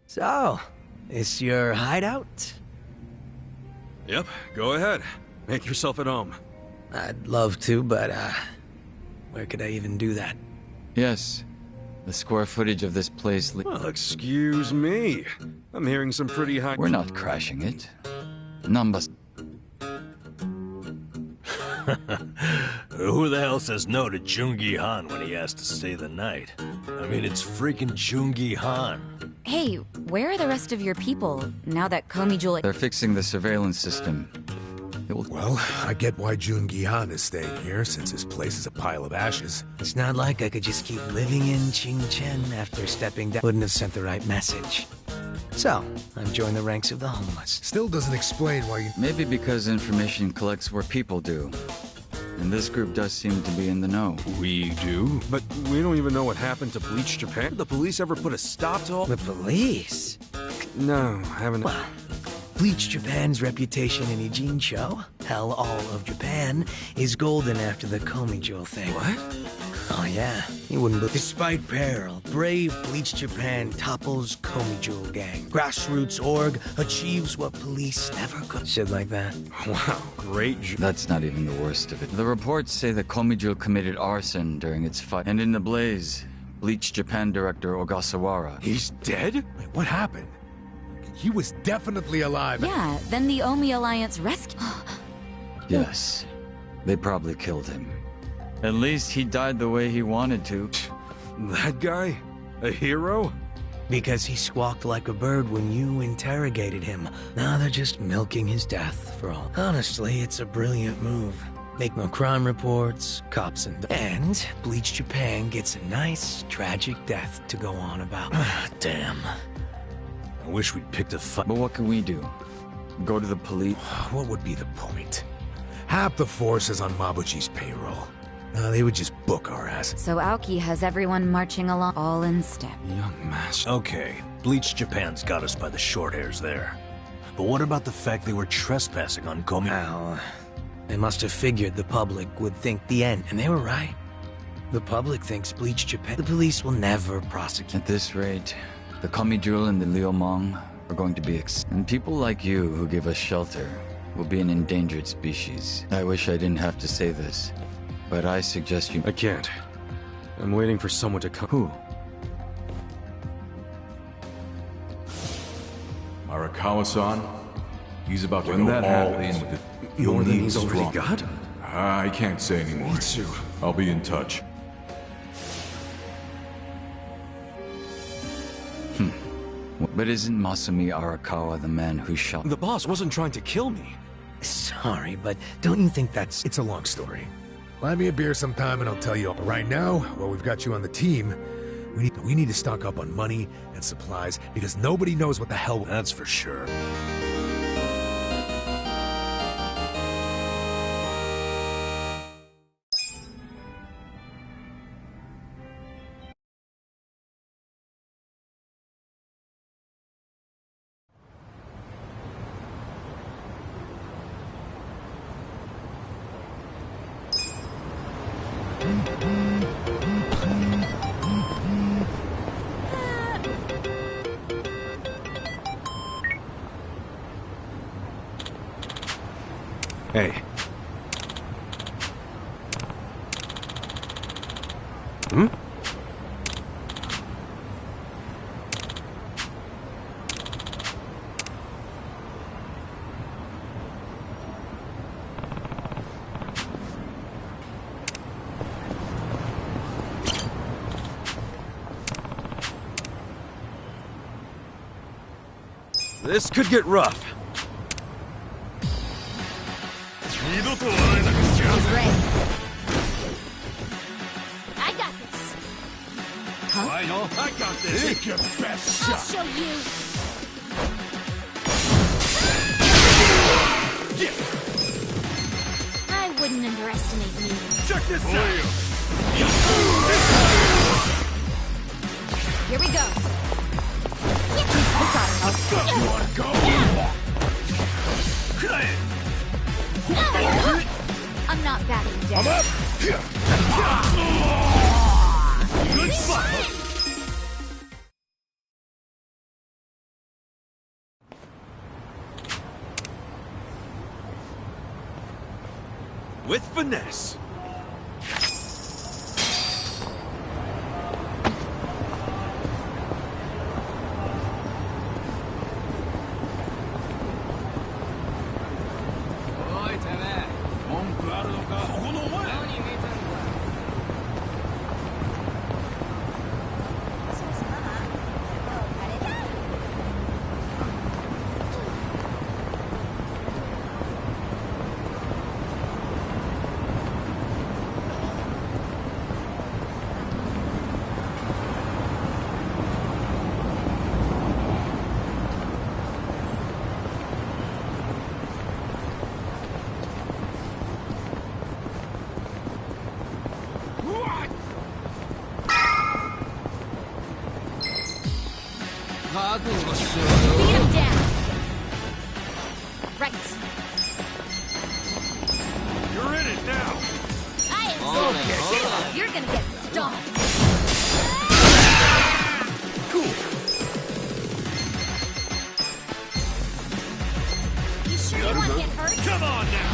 So, this your hideout? Yep, go ahead. Make yourself at home. I'd love to, but, where could I even do that? Yes. The square footage of this place... Well, excuse me. I'm hearing some pretty high... We're not crashing it. Numbers... Who the hell says no to Jungi Han when he has to stay the night? I mean, it's freaking Jungi Han. Hey, where are the rest of your people now that Komi-jul... They're fixing the surveillance system. Well, I get why Jungi Han is staying here, since his place is a pile of ashes. It's not like I could just keep living in Qingchen after stepping down. Wouldn't have sent the right message. So, I've joined the ranks of the homeless. Still doesn't explain why you... Maybe because information collects where people do. And this group does seem to be in the know. We do? But we don't even know what happened to Bleach Japan. Did the police ever put a stop to all... The police? No, I haven't... Well, Bleach Japan's reputation in Ijincho, hell, all of Japan, is golden after the Komi-jul thing. What? Oh yeah, you wouldn't believe. Despite peril, brave Bleach Japan topples Komi-jul gang. Grassroots org achieves what police never could. Shit like that. Wow, great. That's not even the worst of it. The reports say that Komi-jul committed arson during its fight. And in the blaze, Bleach Japan director Ogasawara... He's dead? Wait, what happened? He was definitely alive. Yeah, then the Omi Alliance rescued... Yes, they probably killed him. At least he died the way he wanted to. That guy? A hero? Because he squawked like a bird when you interrogated him. Now they're just milking his death for all. Honestly, it's a brilliant move. Make no crime reports, cops and Bleach Japan gets a nice, tragic death to go on about. Damn. I wish we'd picked a fight. But what can we do? Go to the police? What would be the point? Half the force is on Mabuchi's payroll. They would just book our asses. So Aoki has everyone marching along, all in step. Young master. Okay, Bleach Japan's got us by the short hairs there. But what about the fact they were trespassing on Komi? Well, they must have figured the public would think the end, and they were right. The public thinks Bleach Japan... The police will never prosecute. At this rate, The Komijul and the Liumang are going to be and people like you who give us shelter will be an endangered species. I wish I didn't have to say this, but I suggest you... I can't. I'm waiting for someone to come. Who? Arakawa-san? He's about to When go that all happens, in with it. more than he's already got? I can't say anymore. Me too. I'll be in touch. But isn't Masumi Arakawa the man who shot... The boss wasn't trying to kill me. Sorry, but don't you think that's... It's a long story. Buy me a beer sometime and I'll tell you all. But right now, while we've got you on the team, we need to stock up on money and supplies because nobody knows what the hell... That's for sure. Hey. Hmm? This could get rough. I got this. Huh? I got this. Take your best I'll shot. show you. I wouldn't underestimate me. Check this out. Here we go. You want to go? I'm not backing down. I'm up. Good spot. With finesse. Beat him down. Right. You're in it now. I am. You're gonna get stomped. Cool. You sure you want to get hurt? Come on now.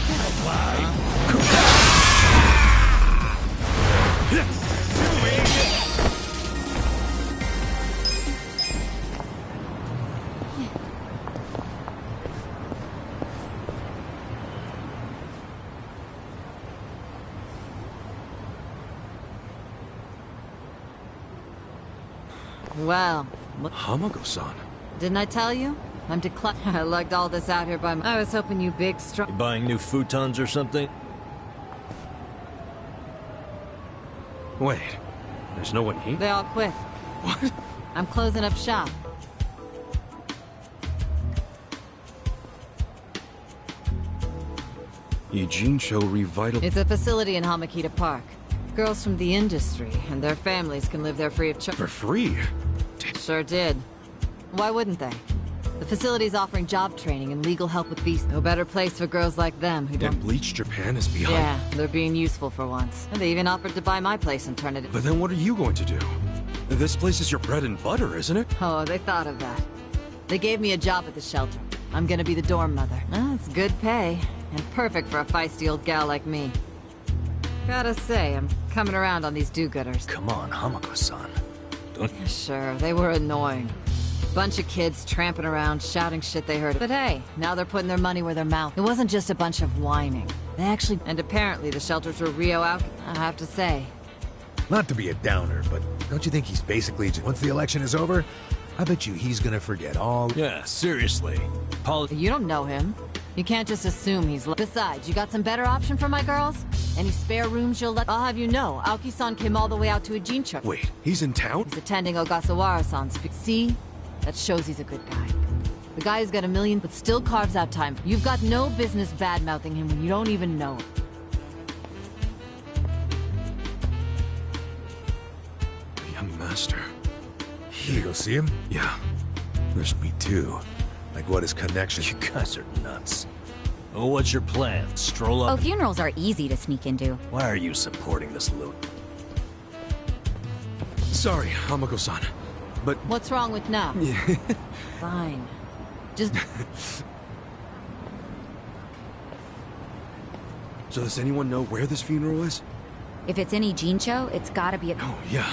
Well, Hamago-san. didn't I tell you? I'm I lugged all this out here by I was hoping you big, strong... You buying new futons or something? Wait, there's no one here? They all quit. What? I'm closing up shop. Eugene-cho Revital... It's a facility in Hamakita Park. Girls from the industry and their families can live there free of charge. For free? Sure did. Why wouldn't they? The facility's offering job training and legal help with these. No better place for girls like them who don't... And Bleach Japan is behind... Yeah, they're being useful for once. And they even offered to buy my place and turn it... But then what are you going to do? This place is your bread and butter, isn't it? Oh, they thought of that. They gave me a job at the shelter. I'm gonna be the dorm mother. Well, it's good pay, and perfect for a feisty old gal like me. Gotta say, I'm coming around on these do-gooders. Come on, Hamako-san. Don't... Sure, they were annoying. Bunch of kids tramping around, shouting shit they heard. But hey, now they're putting their money where their mouth. It wasn't just a bunch of whining. They actually... And apparently the shelters were Rio out. I have to say. Not to be a downer, but don't you think he's basically just... Once the election is over, I bet you he's gonna forget all... Yeah, seriously. You don't know him. You can't just assume he's... Besides, you got some better option for my girls? Any spare rooms you'll let... I'll have you know, Aoki-san came all the way out to Ijincho. Wait, he's in town? He's attending Ogasawara-san's... See? That shows he's a good guy. The guy who's got $1 million, but still carves out time. You've got no business bad-mouthing him when you don't even know him. Young master. You go see him? Yeah. There's me too. Like, what is connection? You guys are nuts. Oh, what's your plan? Stroll up? Oh, funerals are easy to sneak into. Why are you supporting this loot? Sorry, Hamako-san. But... What's wrong with now? Yeah. Fine. Just... So does anyone know where this funeral is? If it's any Jincho, it's gotta be at... Oh, yeah.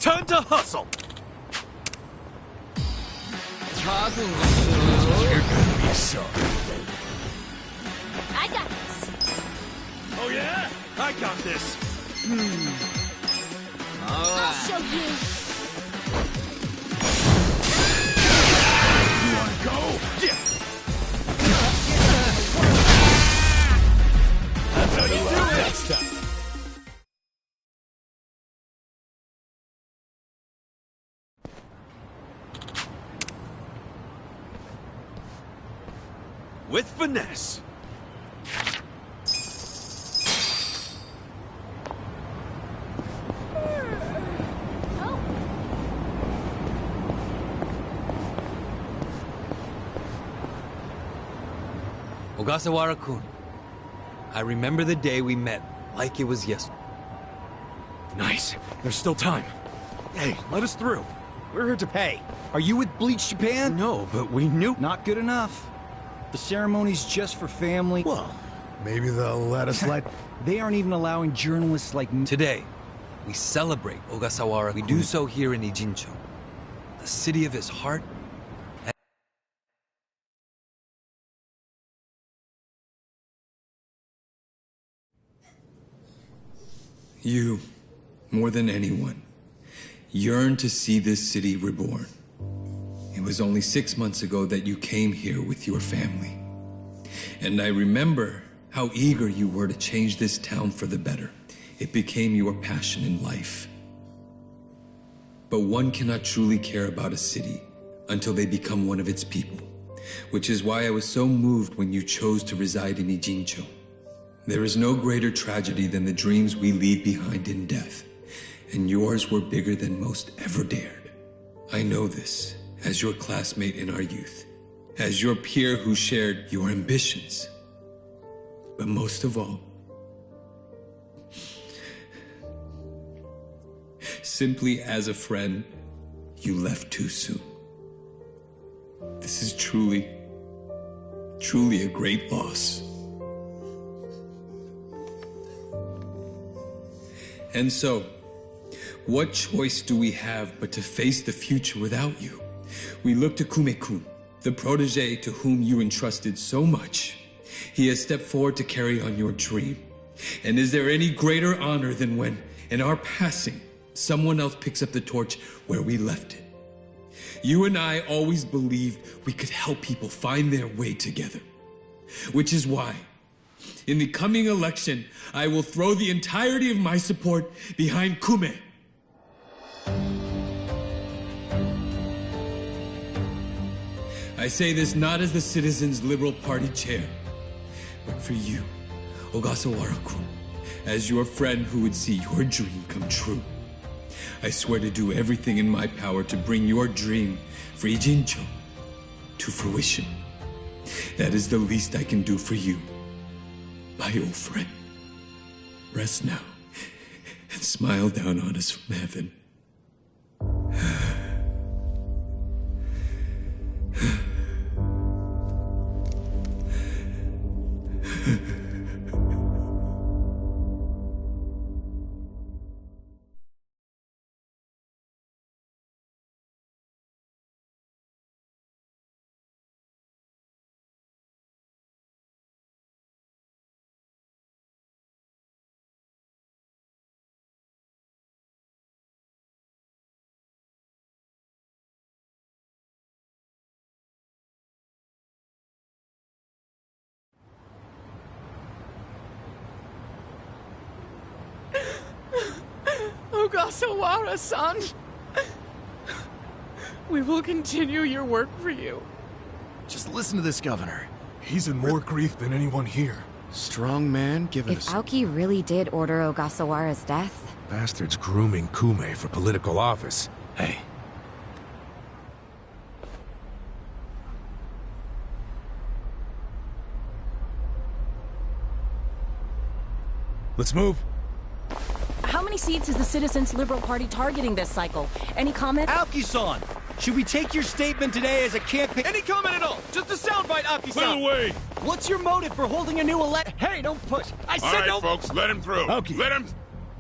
Time to hustle! You're gonna be sorry. I got this. Oh yeah? I got this! I'll show you. You wanna go? Yeah! That's how you do it! Next time. With finesse. Ogasawara-kun, I remember the day we met like it was yesterday. Nice. There's still time. Hey, let us through. We're here to pay. Are you with Bleach Japan? No, but we knew... Not good enough. The ceremony's just for family. Well, maybe they'll let us let... They aren't even allowing journalists like me. Today, we celebrate Ogasawara. We do so here in Ijincho, the city of his heart. You, more than anyone, yearn to see this city reborn. It was only 6 months ago that you came here with your family. And I remember how eager you were to change this town for the better. It became your passion in life. But one cannot truly care about a city until they become one of its people, which is why I was so moved when you chose to reside in Ijincho. There is no greater tragedy than the dreams we leave behind in death, and yours were bigger than most ever dared. I know this as your classmate in our youth, as your peer who shared your ambitions. But most of all, simply as a friend, you left too soon. This is truly a great loss. And so, what choice do we have but to face the future without you? We look to Kume-kun, the protege to whom you entrusted so much. He has stepped forward to carry on your dream. And is there any greater honor than when, in our passing, someone else picks up the torch where we left it? You and I always believed we could help people find their way together. Which is why, in the coming election, I will throw the entirety of my support behind Kume. I say this not as the Citizens Liberal Party chair, but for you, Ogasawara-kun, as your friend who would see your dream come true. I swear to do everything in my power to bring your dream, Frijincho, to fruition. That is the least I can do for you, my old friend. Rest now, and smile down on us from heaven. Ogasawara-san! We will continue your work for you. Just listen to this governor. He's in more grief than anyone here. Strong man giving If Aoki really did order Ogasawara's death... Bastards grooming Kume for political office. Hey. Let's move. How many seats is the Citizens Liberal Party targeting this cycle? Any comment? Aoki-san! Should we take your statement today as a campaign? Any comment at all? Just a soundbite, Aoki-san! By the way! What's your motive for holding a new elect? Hey, don't push! I said All right, don't... folks, let him through. Aoki. Let him...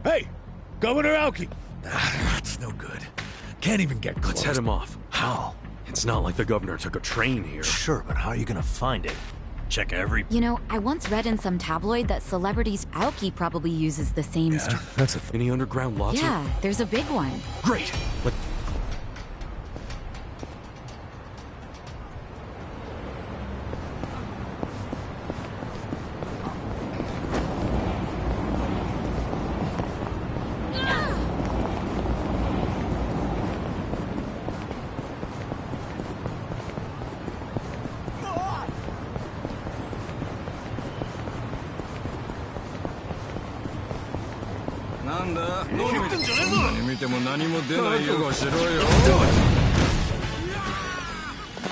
Hey! Governor Aoki! That's no good. Can't even get close. Let's head him off. How? It's not like the governor took a train here. Sure, but how are you gonna find it? Check every... You know, I once read in some tabloid that celebrities... Aoki probably uses the same... That's a... Any underground lots Yeah, there's a big one. Great! But...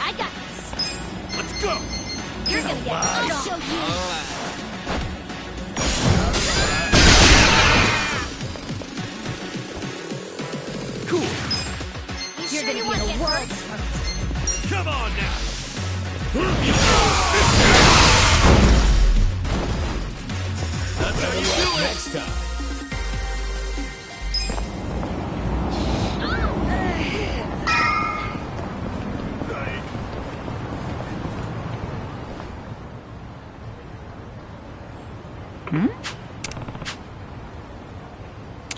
I got this. Let's go! You're gonna get... I'll show you. Cool. You're gonna be a world... Come on now! That's how you act next time.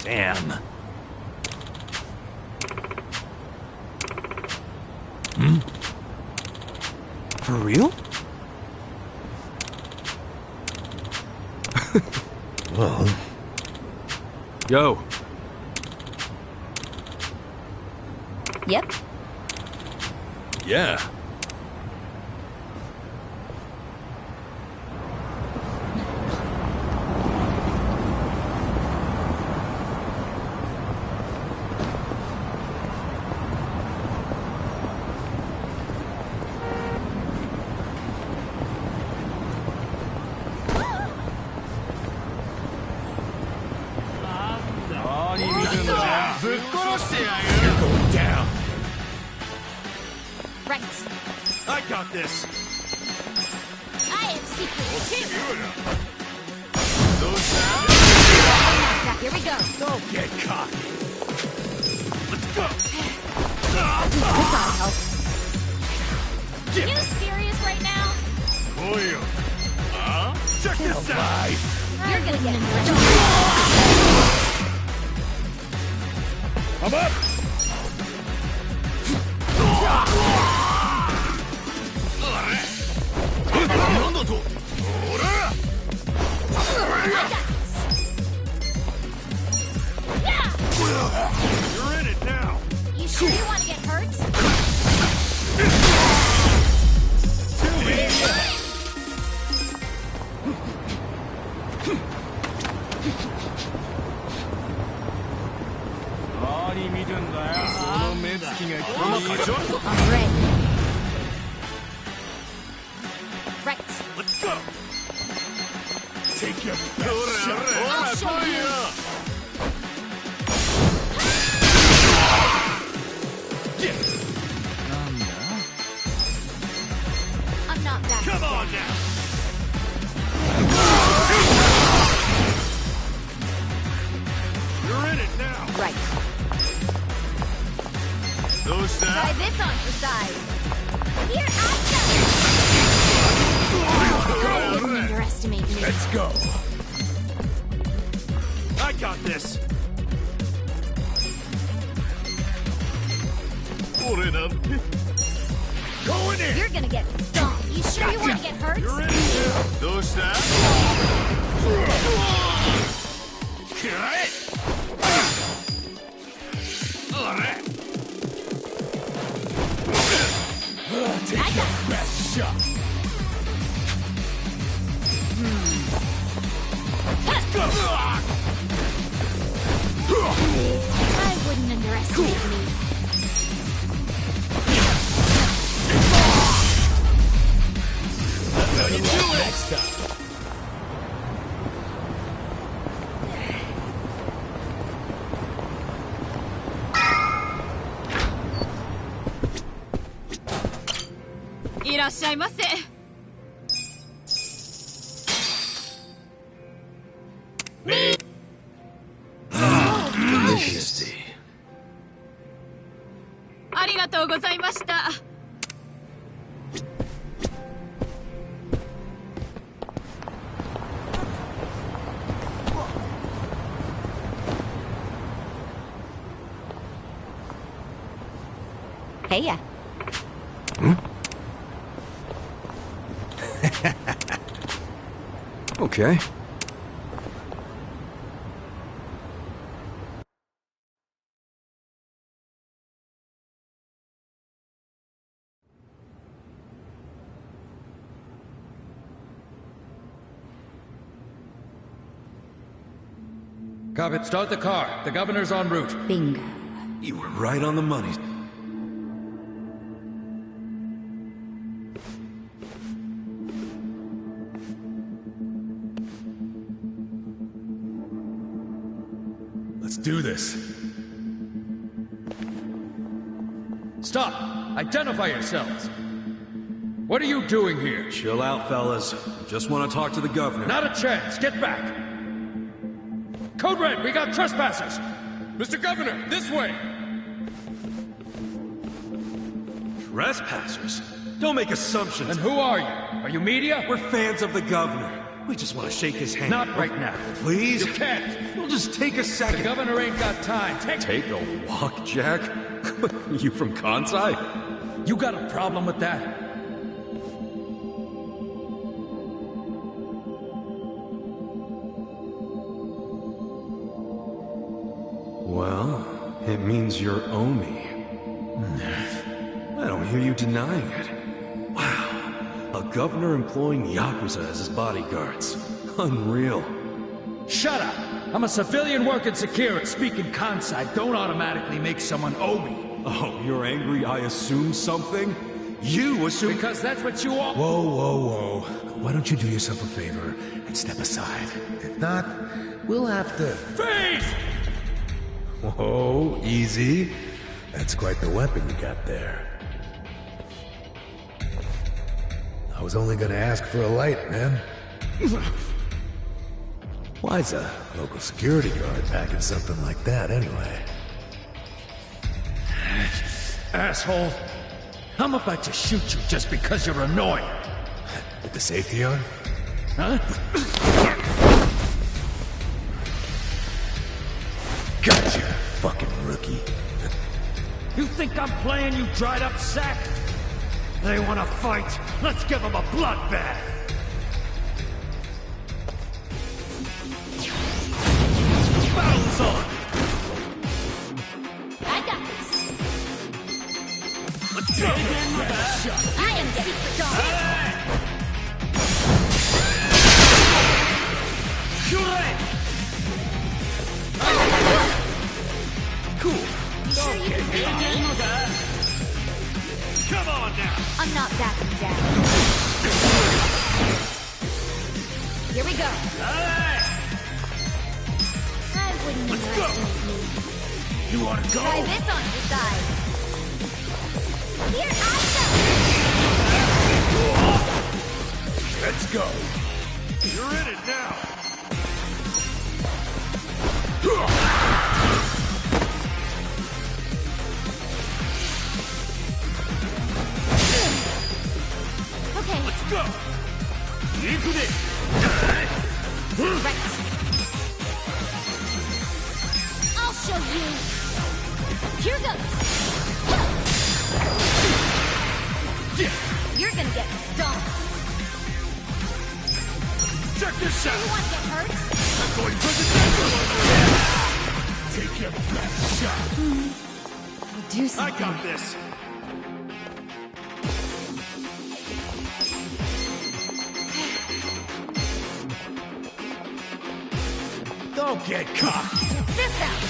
Damn. For real? Well... Yo. Yep. Yeah. You're going down. Right. I got this. I have secrets too. Here we go. Don't get cocky. Let's go. This ought to help. you serious right now? Check this out! You're gonna get I'm up! You're in it now! You sure you want to get hurt? I'm ready. Right. Let's go! Take your best shot! I'll show you. I'm not that. Come on now! You're in it now! Right. Those Try this on for size. Here I go! I wouldn't underestimate me. Let's go! I got this! Going in! You're gonna get stomped. You sure you want to get hurt? You're in it! Those Take your best shot! Let's go! I wouldn't underestimate me. That's how you do it! Next time. Delicious. ありがとうございました。Hey ya. Okay. Cobbett, start the car. The governor's en route. Bingo. You were right on the money. Let's do this. Stop! Identify yourselves! What are you doing here? Chill out, fellas. Just want to talk to the governor. Not a chance! Get back! Code Red, we got trespassers! Mr. Governor, this way! Trespassers? Don't make assumptions. And who are you? Are you media? We're fans of the governor. We just want to shake his hand. Not right now. Please? You can't. We'll just take a The second. governor ain't got time. Take a walk, Jack? You from Kansai? You got a problem with that? Well, it means you're Omi. I don't hear you denying it. Wow, a governor employing Yakuza as his bodyguards. Unreal. Shut up! I'm a civilian working security. Speaking Kansai don't automatically make someone Omi. Oh, you're angry I assume something? You assume— Because that's what you are. Whoa, whoa, whoa. Why don't you do yourself a favor and step aside? If not, we'll have to... Freeze! Whoa, easy. That's quite the weapon you got there. I was only gonna ask for a light, man. Why's a local security guard packing something like that, anyway? Asshole! I'm about to shoot you just because you're annoying. With the safety on? Huh? Gotcha, fucking rookie. You think I'm playing, you dried up sack? They wanna fight? Let's give them a bloodbath! Battle's on! I got this. Let's go! I am the secret dog. Cool. Sure you can beat me? Come on now! I'm not backing down. Here we go. I wouldn't underestimate me. You wanna go? Try this on your side. Here I go. Let's go. You're in it now! Okay. Let's go! Right. I'll show you. Here goes. You're gonna get stomped. Check this out! You want to get hurt? I'm going presidential! Take your best shot. Do something. I got this! Don't get caught. This out.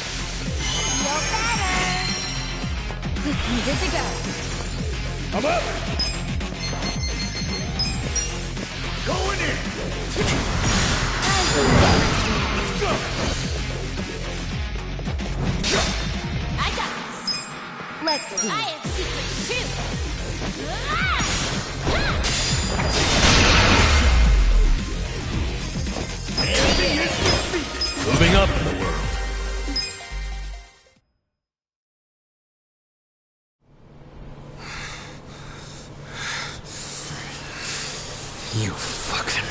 Feel better. Good to go. I'm up. Going in. Let's go. I got this. Let's see. I have secrets too. Moving up in the world. You fucking...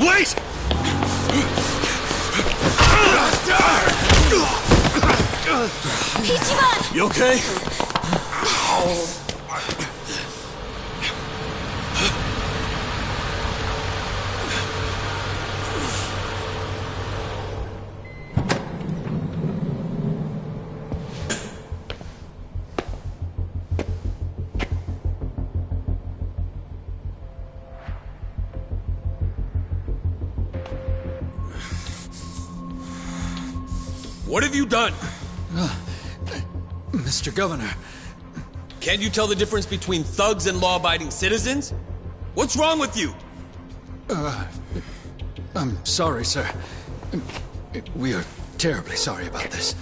Wait! Ichiban! You okay? What have you done? Mr. Governor. Can't you tell the difference between thugs and law-abiding citizens? What's wrong with you? I'm sorry, sir. We are terribly sorry about this.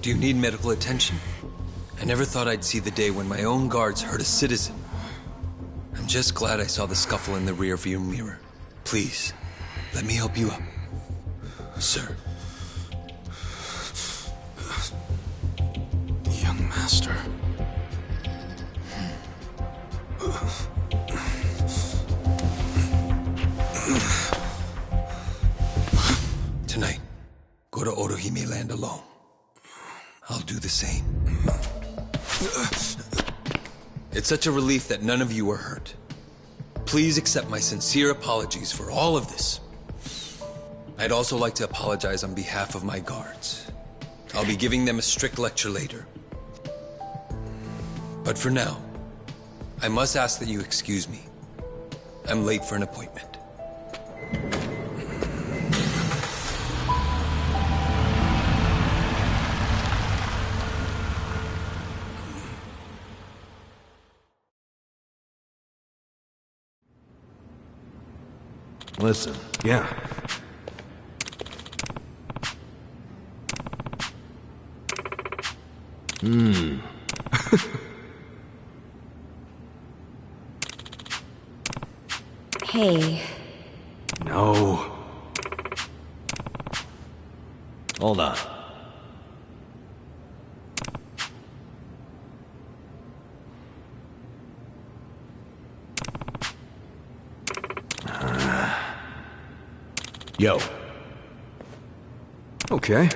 Do you need medical attention? I never thought I'd see the day when my own guards hurt a citizen. I'm just glad I saw the scuffle in the rearview mirror. Please, let me help you up. Sir. Young master. Tonight, go to Otohime Land alone. I'll do the same. It's such a relief that none of you are hurt. Please accept my sincere apologies for all of this. I'd also like to apologize on behalf of my guards. I'll be giving them a strict lecture later. But for now, I must ask that you excuse me. I'm late for an appointment. Listen. Yeah. Hey. No. Hold on. Yo. Okay.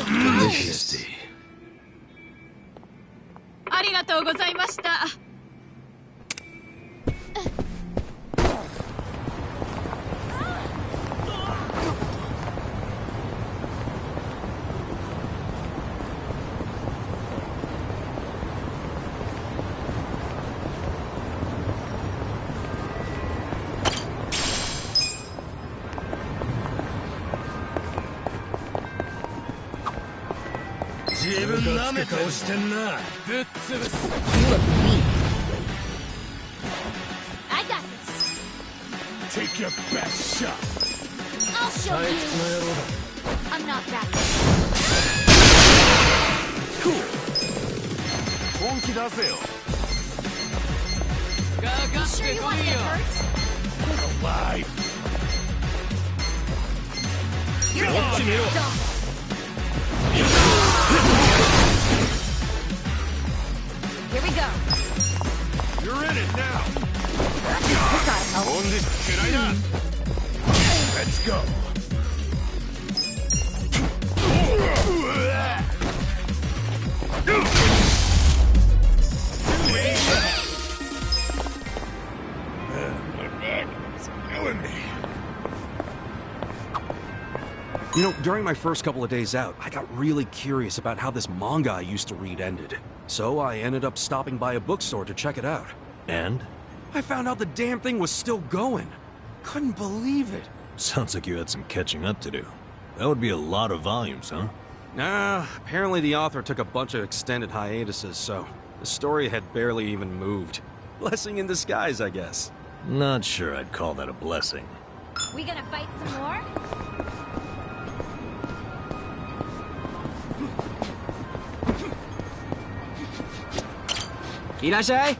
Delicious. ありがとうございました。自分舐めて顔してんな。ぶっ潰す。I got this. Take your best shot. I'll show you. I'm not back. Cool. 本気出せよ。You sure you want to get hurt? Alive. You're gonna get hurt. Here we go. You're in it now. This gotta help. Let's go. My back is killing me. You know, during my first couple of days out, I got really curious about how this manga I used to read ended. So I ended up stopping by a bookstore to check it out. And? I found out the damn thing was still going. Couldn't believe it. Sounds like you had some catching up to do. That would be a lot of volumes, huh? Nah, apparently the author took a bunch of extended hiatuses, so the story had barely even moved. Blessing in disguise, I guess. Not sure I'd call that a blessing. We gonna fight some more? Irashai!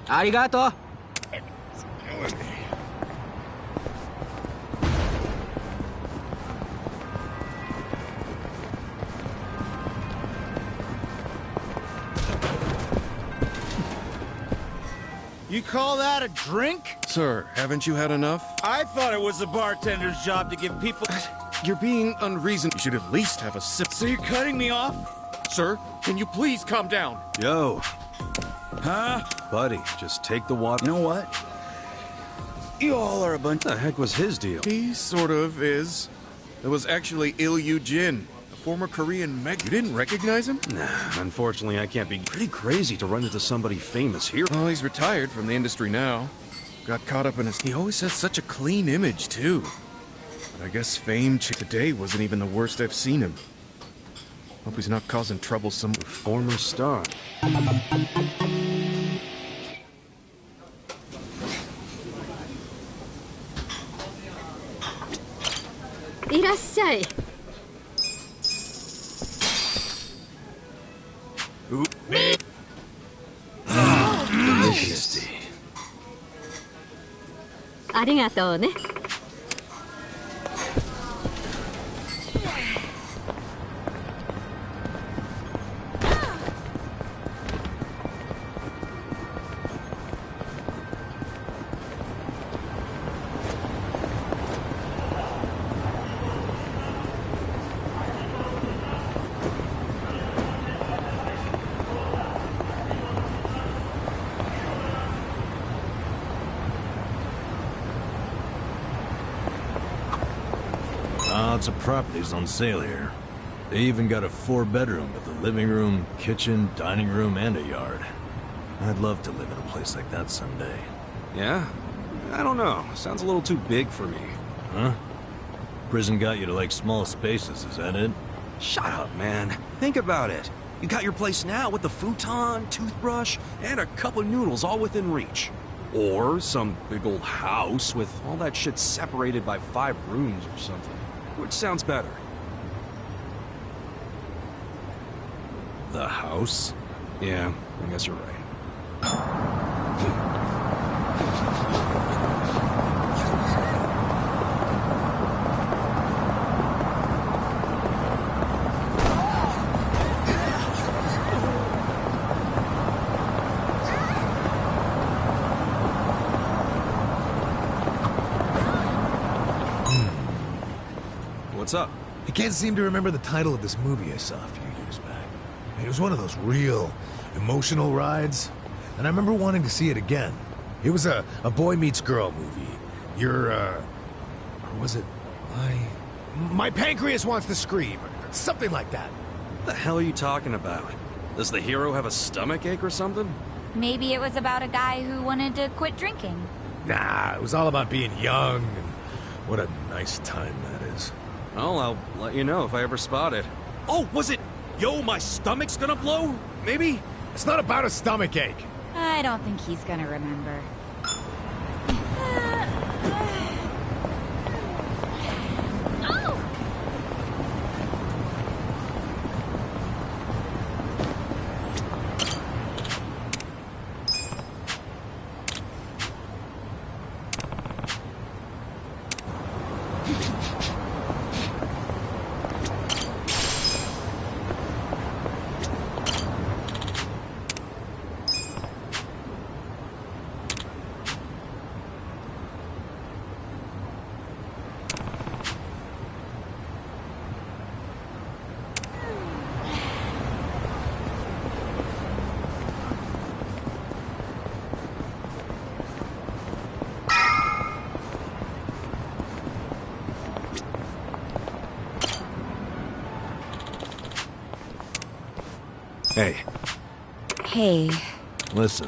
Arigato! It's killing me. You call that a drink? Sir, haven't you had enough? I thought it was the bartender's job to give people... You're being unreasonable. You should at least have a sip. So you're cutting me off? Sir, can you please calm down? Yo. Huh? Buddy, just take the water. You know what? You all are a bunch... What the heck was his deal? He sort of is. It was actually Il Jin, a former Korean mech. You didn't recognize him? Nah, unfortunately I can't be. Pretty crazy to run into somebody famous here. Well, he's retired from the industry now. Got caught up in his... He always has such a clean image, too. But I guess fame today wasn't even the worst I've seen him. Hope he's not causing trouble some... Former star. いらっしゃい。Oop. Tasty. ありがとうね。Lots of properties on sale here. They even got a 4-bedroom with a living room, kitchen, dining room, and a yard. I'd love to live in a place like that someday. Yeah? I don't know. Sounds a little too big for me. Huh? Prison got you to like small spaces, is that it? Shut up, man. Think about it. You got your place now with the futon, toothbrush, and a cup of noodles all within reach. Or some big old house with all that shit separated by 5 rooms or something. Which sounds better? The house? Yeah, I guess you're right. What's up? I can't seem to remember the title of this movie I saw a few years back. It was one of those real emotional rides, and I remember wanting to see it again. It was a boy meets girl movie. Or was it My pancreas wants to scream, or something like that. What the hell are you talking about? Does the hero have a stomach ache or something? Maybe it was about a guy who wanted to quit drinking. Nah, it was all about being young, and what a nice time that is. Well, I'll let you know if I ever spot it. Oh, was it, yo, my stomach's gonna blow? Maybe? It's not about a stomach ache. I don't think he's gonna remember. Hey. Hey. Listen.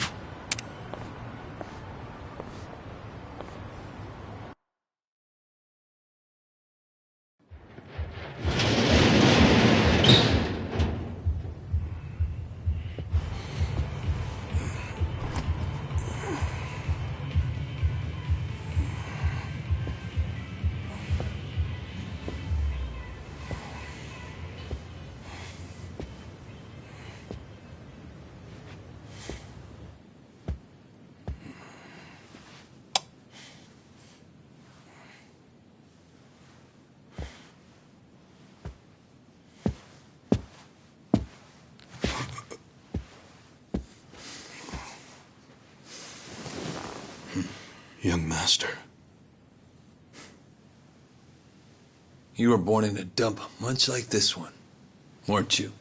Young master. You were born in a dump much like this one, weren't you?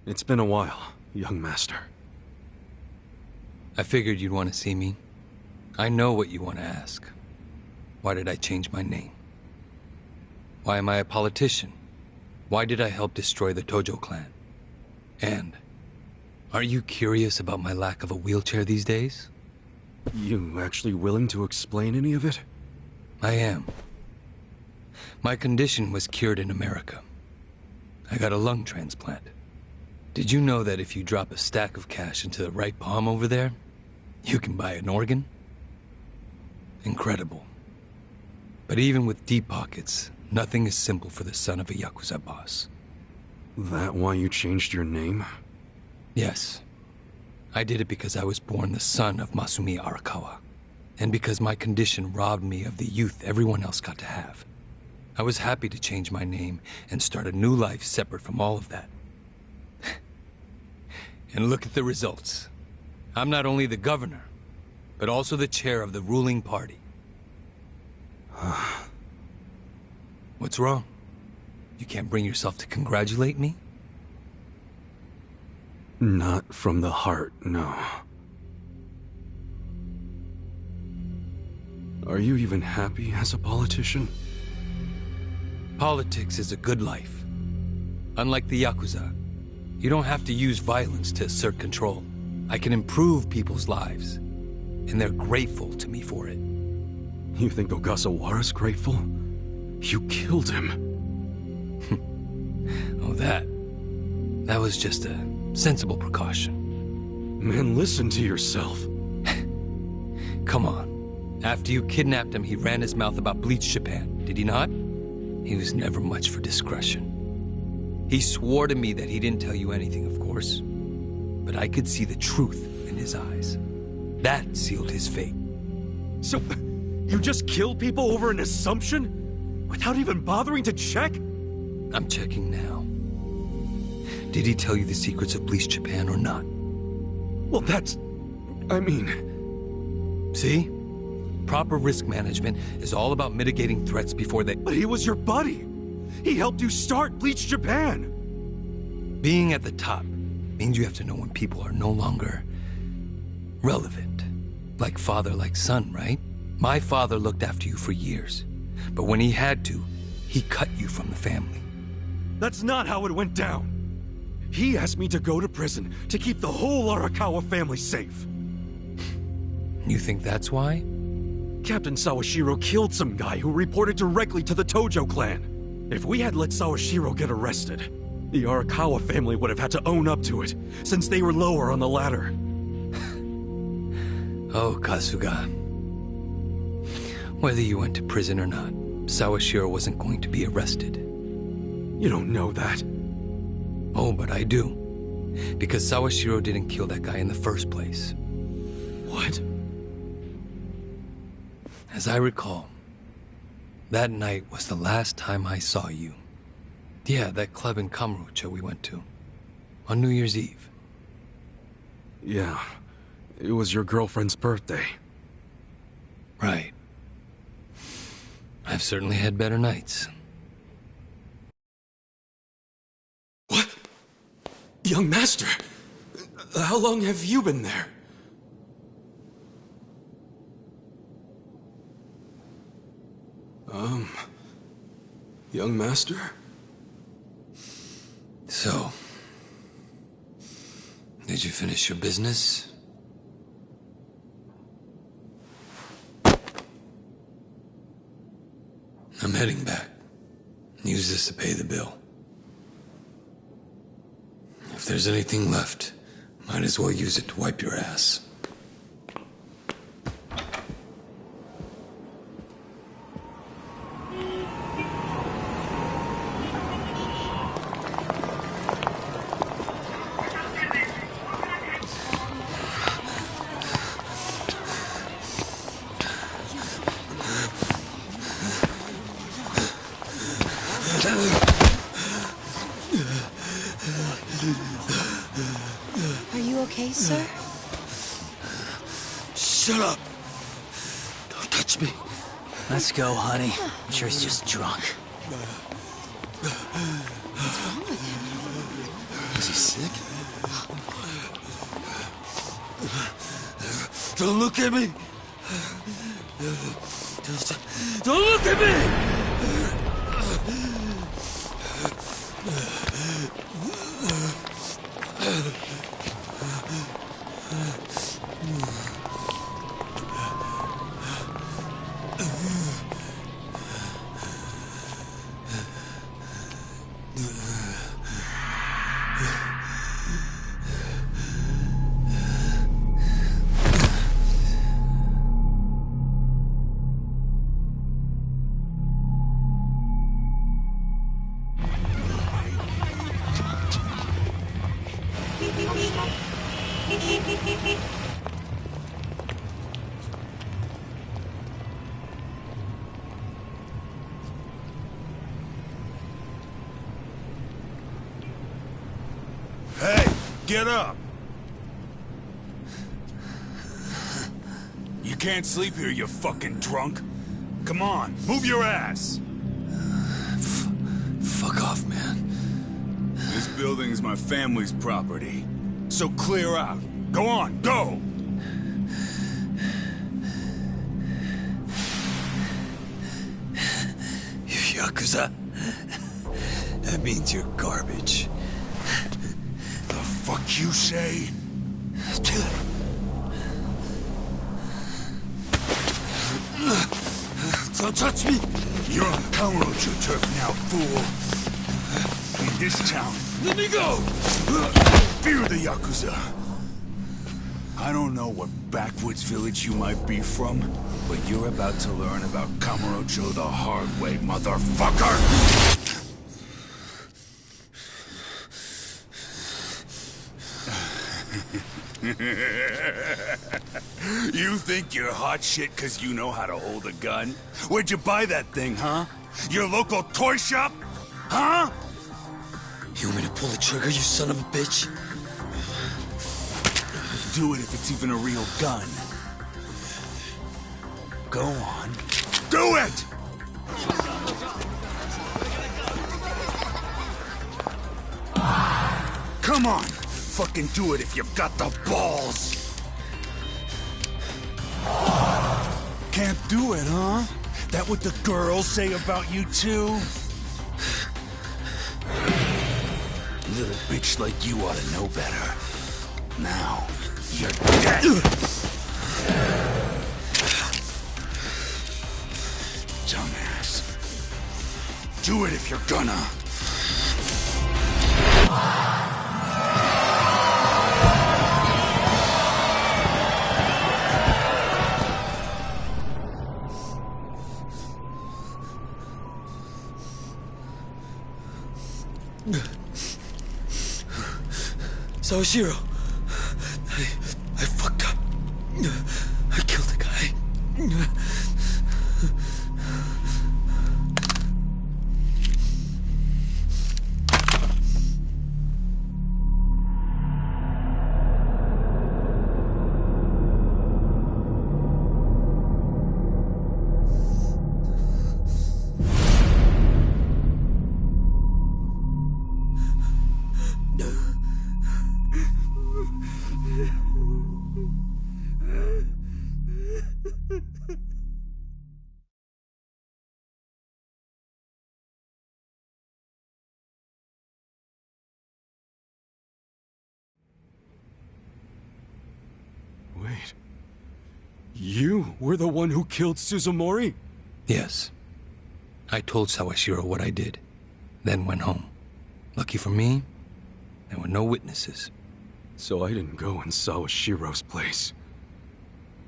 It's been a while, young master. I figured you'd want to see me. I know what you want to ask. Why did I change my name? Why am I a politician? Why did I help destroy the Tojo clan? And are you curious about my lack of a wheelchair these days? You actually willing to explain any of it? I am. My condition was cured in America. I got a lung transplant. Did you know that if you drop a stack of cash into the right palm over there, You can buy an organ? Incredible. But even with deep pockets, nothing is simple for the son of a Yakuza boss. That why you changed your name? Yes. I did it because I was born the son of Masumi Arakawa, and because my condition robbed me of the youth everyone else got to have. I was happy to change my name and start a new life separate from all of that. And look at the results. I'm not only the governor, but also the chair of the ruling party. What's wrong? You can't bring yourself to congratulate me? Not from the heart, no. Are you even happy as a politician? Politics is a good life. Unlike the Yakuza, you don't have to use violence to assert control. I can improve people's lives, and they're grateful to me for it. You think Ogasawara's grateful? You killed him. Oh, that was just a sensible precaution. Man, listen to yourself. Come on. After you kidnapped him, he ran his mouth about Bleach Japan, did he not? He was never much for discretion. He swore to me that he didn't tell you anything, of course. But I could see the truth in his eyes. That sealed his fate. So, you just kill people over an assumption? Without even bothering to check? I'm checking now. Did he tell you the secrets of Bleach Japan or not? Well, I mean... See? Proper risk management is all about mitigating threats before they... But he was your buddy! He helped you start Bleach Japan! Being at the top means you have to know when people are no longer relevant. Like father, like son, right? My father looked after you for years. But when he had to, he cut you from the family. That's not how it went down. He asked me to go to prison to keep the whole Arakawa family safe. You think that's why? Captain Sawashiro killed some guy who reported directly to the Tojo clan. If we had let Sawashiro get arrested, the Arakawa family would have had to own up to it, since they were lower on the ladder. Oh, Kasuga. Whether you went to prison or not, Sawashiro wasn't going to be arrested. You don't know that. Oh, but I do. Because Sawashiro didn't kill that guy in the first place. What? As I recall, that night was the last time I saw you. Yeah, that club in Kamurocho we went to. On New Year's Eve. Yeah. It was your girlfriend's birthday. Right. I've certainly had better nights. What? Young master! How long have you been there? Young master? So, did you finish your business? I'm heading back. Use this to pay the bill. If there's anything left, might as well use it to wipe your ass. Are you okay, sir? Shut up! Don't touch me. Let's go, honey. I'm sure he's just drunk. What's wrong with him? Is he sick? Don't look at me! Don't look at me! get up! You can't sleep here, you fucking drunk. Come on, move your ass! Fuck off, man. This building's my family's property. So clear out. Go on, go! You Yakuza? That means you're garbage. The fuck you say? Don't touch me! You're on Kamurocho turf now, fool. In this town, Let me go! fear the Yakuza. I don't know what backwoods village you might be from, but you're about to learn about Kamurocho the hard way, motherfucker! You think you're hot shit because you know how to hold a gun? Where'd you buy that thing, huh? Your local toy shop? Huh? You want me to pull the trigger, you son of a bitch? Do it if it's even a real gun. Go on. Do it! Come on! Fucking do it if you've got the balls! Can't do it, huh? That what the girls say about you too? Little bitch like you ought to know better. Now, you're dead! Dumbass. Do it if you're gonna. Sawashiro, I fucked up. I killed the guy. Wait. You were the one who killed Suzumori? Yes. I told Sawashiro what I did, then went home. Lucky for me, there were no witnesses. So I didn't go in Sawashiro's place.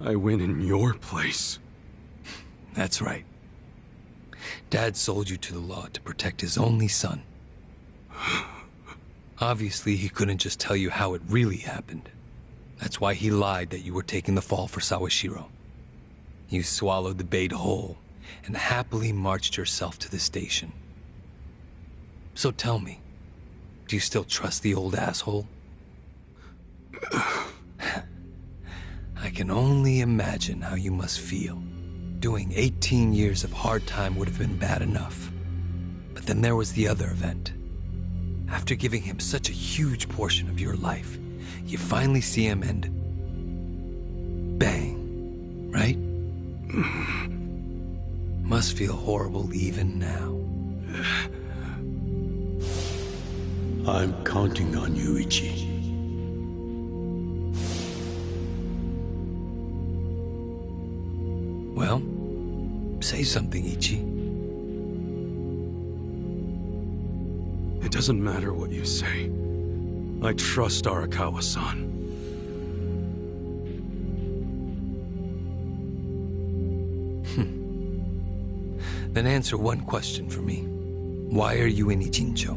I went in your place. That's right. Dad sold you to the law to protect his only son. Obviously, he couldn't just tell you how it really happened. That's why he lied that you were taking the fall for Sawashiro. You swallowed the bait whole and happily marched yourself to the station. So tell me, do you still trust the old asshole? I can only imagine how you must feel. Doing 18 years of hard time would have been bad enough. But then there was the other event. After giving him such a huge portion of your life, you finally see him and... bang, right? Must feel horrible even now. I'm counting on you, Ichi. Well, say something, Ichi. It doesn't matter what you say. I trust Arakawa-san. Then answer one question for me. Why are you in Ichincho?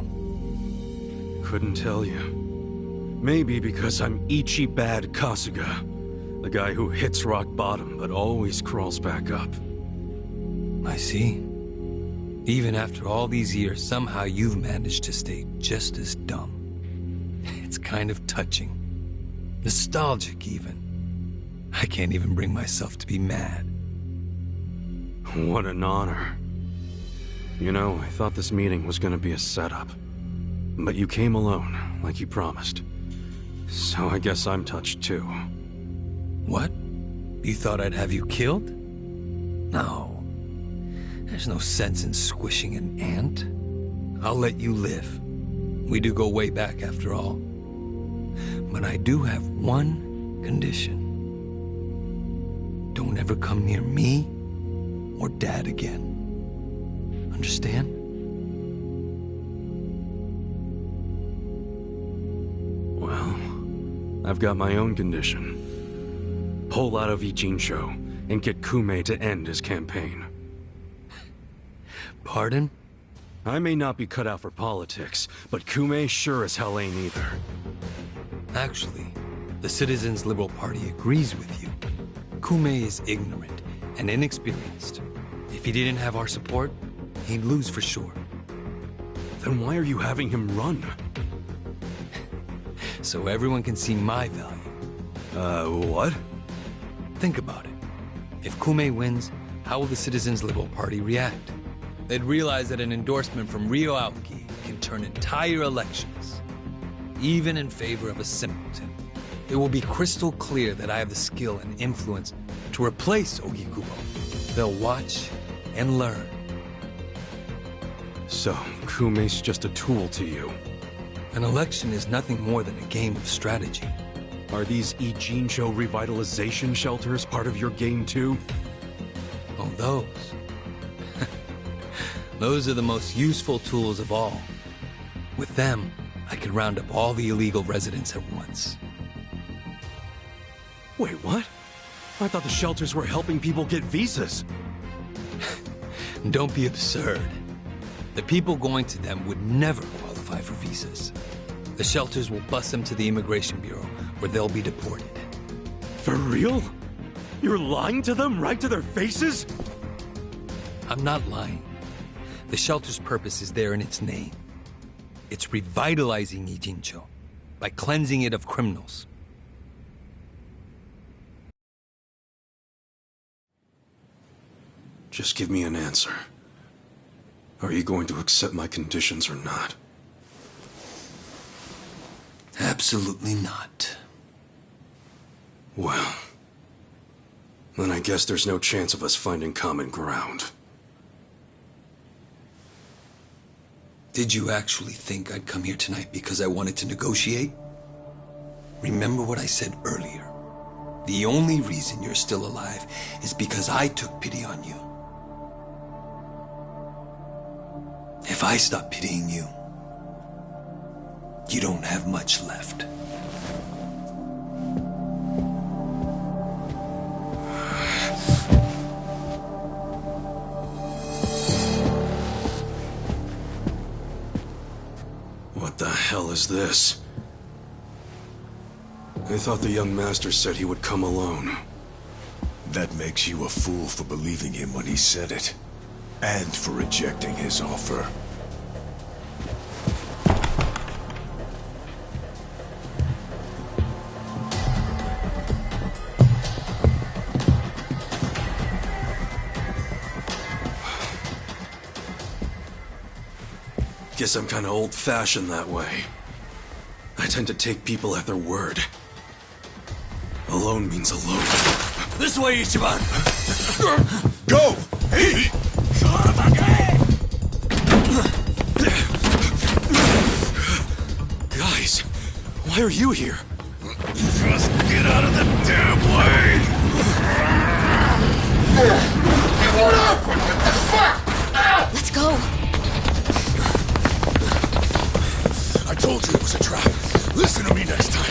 Couldn't tell you. Maybe because I'm Ichi Bad Kasuga. The guy who hits rock bottom but always crawls back up. I see. Even after all these years, somehow you've managed to stay just as dumb. It's kind of touching. Nostalgic, even. I can't even bring myself to be mad. What an honor. You know, I thought this meeting was gonna be a setup. But you came alone, like you promised. So I guess I'm touched too. What? You thought I'd have you killed? No. There's no sense in squishing an ant. I'll let you live. We do go way back after all. But I do have one condition. Don't ever come near me or Dad again. Understand? Well, I've got my own condition. Pull out of Ijincho and get Kume to end his campaign. Pardon? I may not be cut out for politics, but Kume sure as hell ain't either. Actually, the Citizens Liberal Party agrees with you. Kume is ignorant and inexperienced. If he didn't have our support, he'd lose for sure. Then why are you having him run? So everyone can see my value. What? Think about it. If Kume wins, how will the Citizens Liberal Party react? They'd realize that an endorsement from Ryo Aoki can turn entire elections, even in favor of a simpleton. It will be crystal clear that I have the skill and influence to replace Ogikubo. They'll watch and learn. So, Kume's just a tool to you? An election is nothing more than a game of strategy. Are these Ijincho revitalization shelters part of your game too? Oh, those. Those are the most useful tools of all. With them, I could round up all the illegal residents at once. Wait, what? I thought the shelters were helping people get visas. Don't be absurd. The people going to them would never qualify for visas. The shelters will bus them to the Immigration Bureau, where they'll be deported. For real? You're lying to them right to their faces? I'm not lying. The shelter's purpose is there in its name. It's revitalizing Ijincho by cleansing it of criminals. Just give me an answer. Are you going to accept my conditions or not? Absolutely not. Well, then I guess there's no chance of us finding common ground. Did you actually think I'd come here tonight because I wanted to negotiate? Remember what I said earlier. The only reason you're still alive is because I took pity on you. If I stop pitying you, you don't have much left. What the hell is this? I thought the young master said he would come alone. That makes you a fool for believing him when he said it. And for rejecting his offer. Guess I'm kinda old-fashioned that way. I tend to take people at their word. Alone means alone. This way, Ichiban! Go! Hey! Guys, why are you here? Just get out of the damn way! Let's go! I told you it was a trap. Listen to me next time.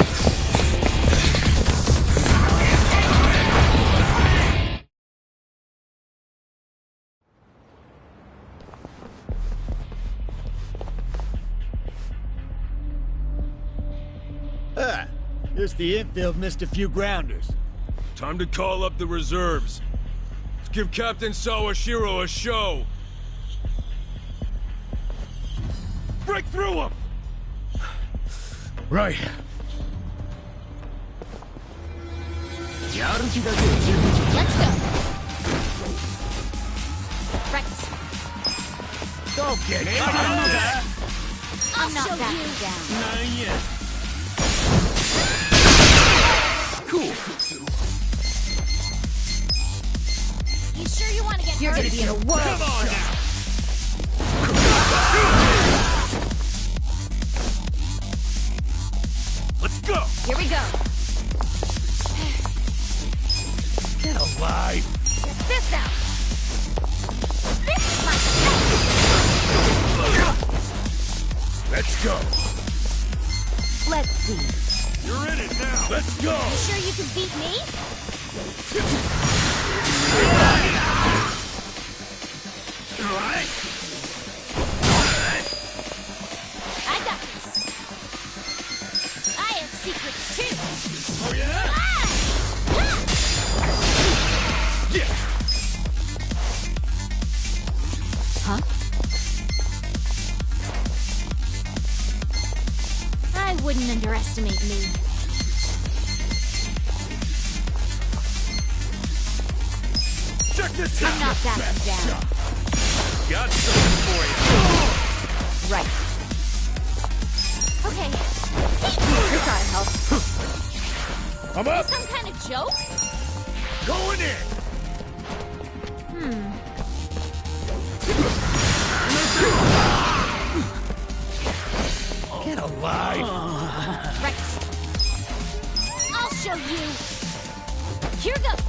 Just the infield missed a few grounders. Time to call up the reserves. Let's give Captain Sawashiro a show. Break through him! Right. Let's go. Right. Don't get I'm not backing down. Cool. You sure you want to get You're hurt? gonna be in a world. Come on now. Let's go. Here we go. Get alive. Check this out. This is my Let's go. Let's see. You're in it now. Let's go. You sure you can beat me? I got this. I have secrets too. Oh yeah? Yeah. Huh? I wouldn't underestimate me. Check this out. I'm not backing down. Got something for you. Right. Okay. This ought to help. I'm Is up. this some kind of joke? Going in. Get alive. Right. I'll show you. Here goes.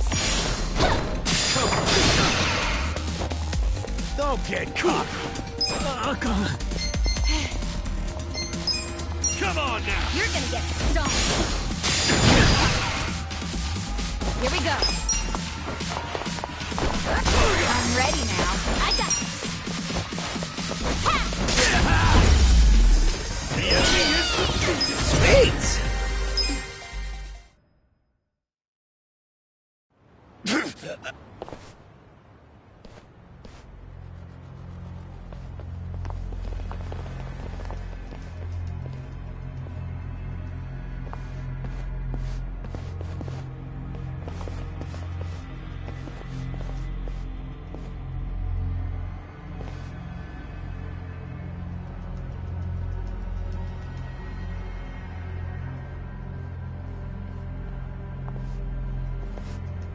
Don't get caught. Come on now. You're gonna get stomped. Here we go. I'm ready now. I got this. The enemy is spades.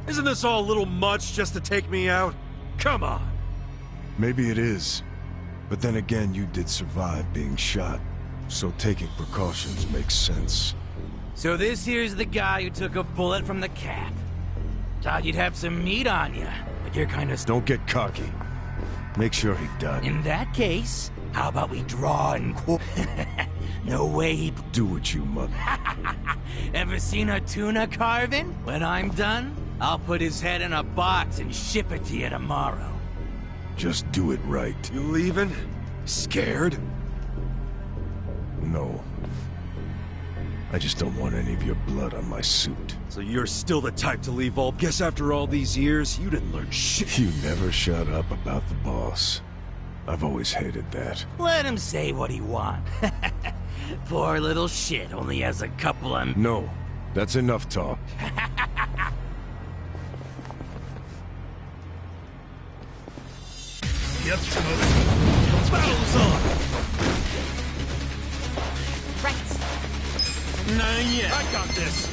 Isn't this all a little much just to take me out? Come on. Maybe it is. But then again, you did survive being shot. So taking precautions makes sense. So this here's the guy who took a bullet from the cap. Thought you'd have some meat on you, but you're kind of... Don't get cocky. Make sure he died. In that case, how about we draw and... No way he... Do what you mother. Ever seen a tuna carving? When I'm done, I'll put his head in a box and ship it to you tomorrow. Just do it right. You leaving? Scared? No. I just don't want any of your blood on my suit. So you're still the type to leave all... Guess after all these years, you didn't learn shit. You never shut up about the boss. I've always hated that. Let him say what he wants. Poor little shit only has a couple of... No. That's enough talk. Yep, battle's on. Right. Nah, yeah. I got this.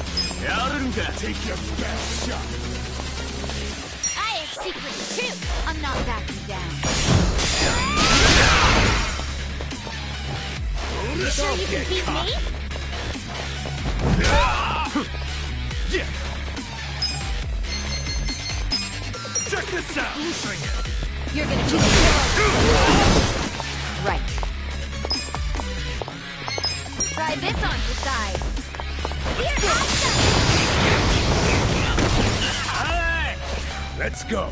Take your best shot. I have secrets too. I'm not backing down. You sure you can beat me? Yeah. Check this out. You're gonna be killed. Right. Try this on for size. Here, have some. Let's go.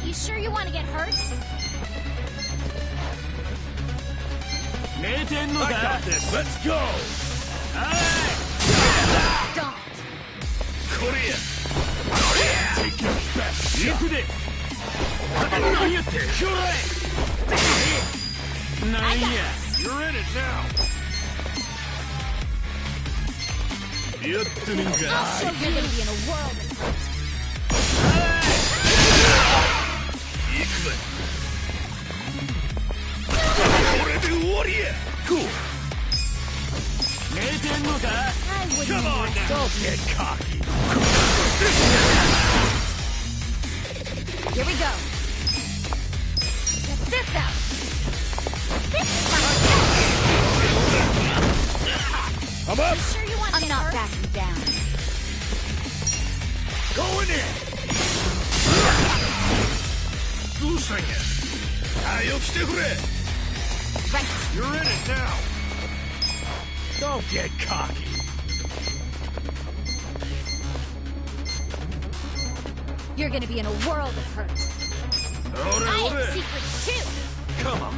You sure you want to get hurt? I got this. Let's go. Don't. Korea. Take your best shot. I got this. You're in it now. I'll show you. You're gonna be in a world of hurt. Cool. Come on now. Don't get cocky. Here we go. Check this out. I'm up. You sure you want to get not hurt? backing down. Going in. Right. You're in it now. Don't get cocky. You're gonna be in a world of hurt. I have secrets too. Come on.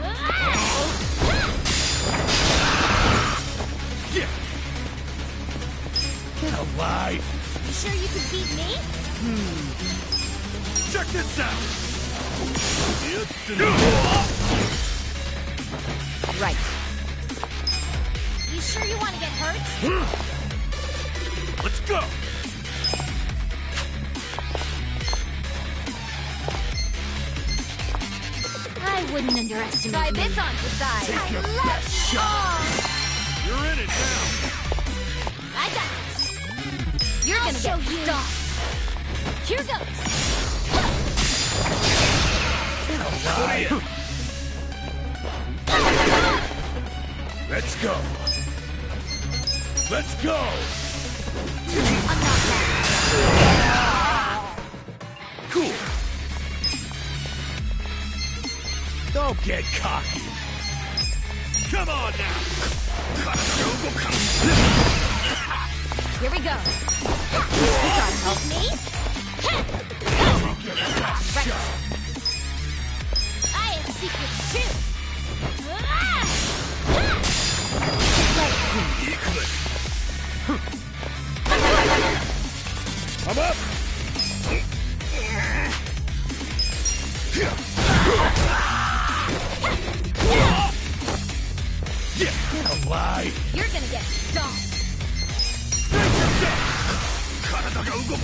Get alive. You sure you can beat me? Check this out. Right. You sure you want to get hurt? Let's go. I wouldn't underestimate Try me. This on the side. Take your I best shot. You're in it now. I got this. You're gonna get stomped. Here goes. Get alive. Let's go. Let's go. I'm not bad. Cool. Don't get cocky. Come on now. Here we go. You gotta help me. Right. I have secrets too. I'm up. Get alive. You're gonna get stomped.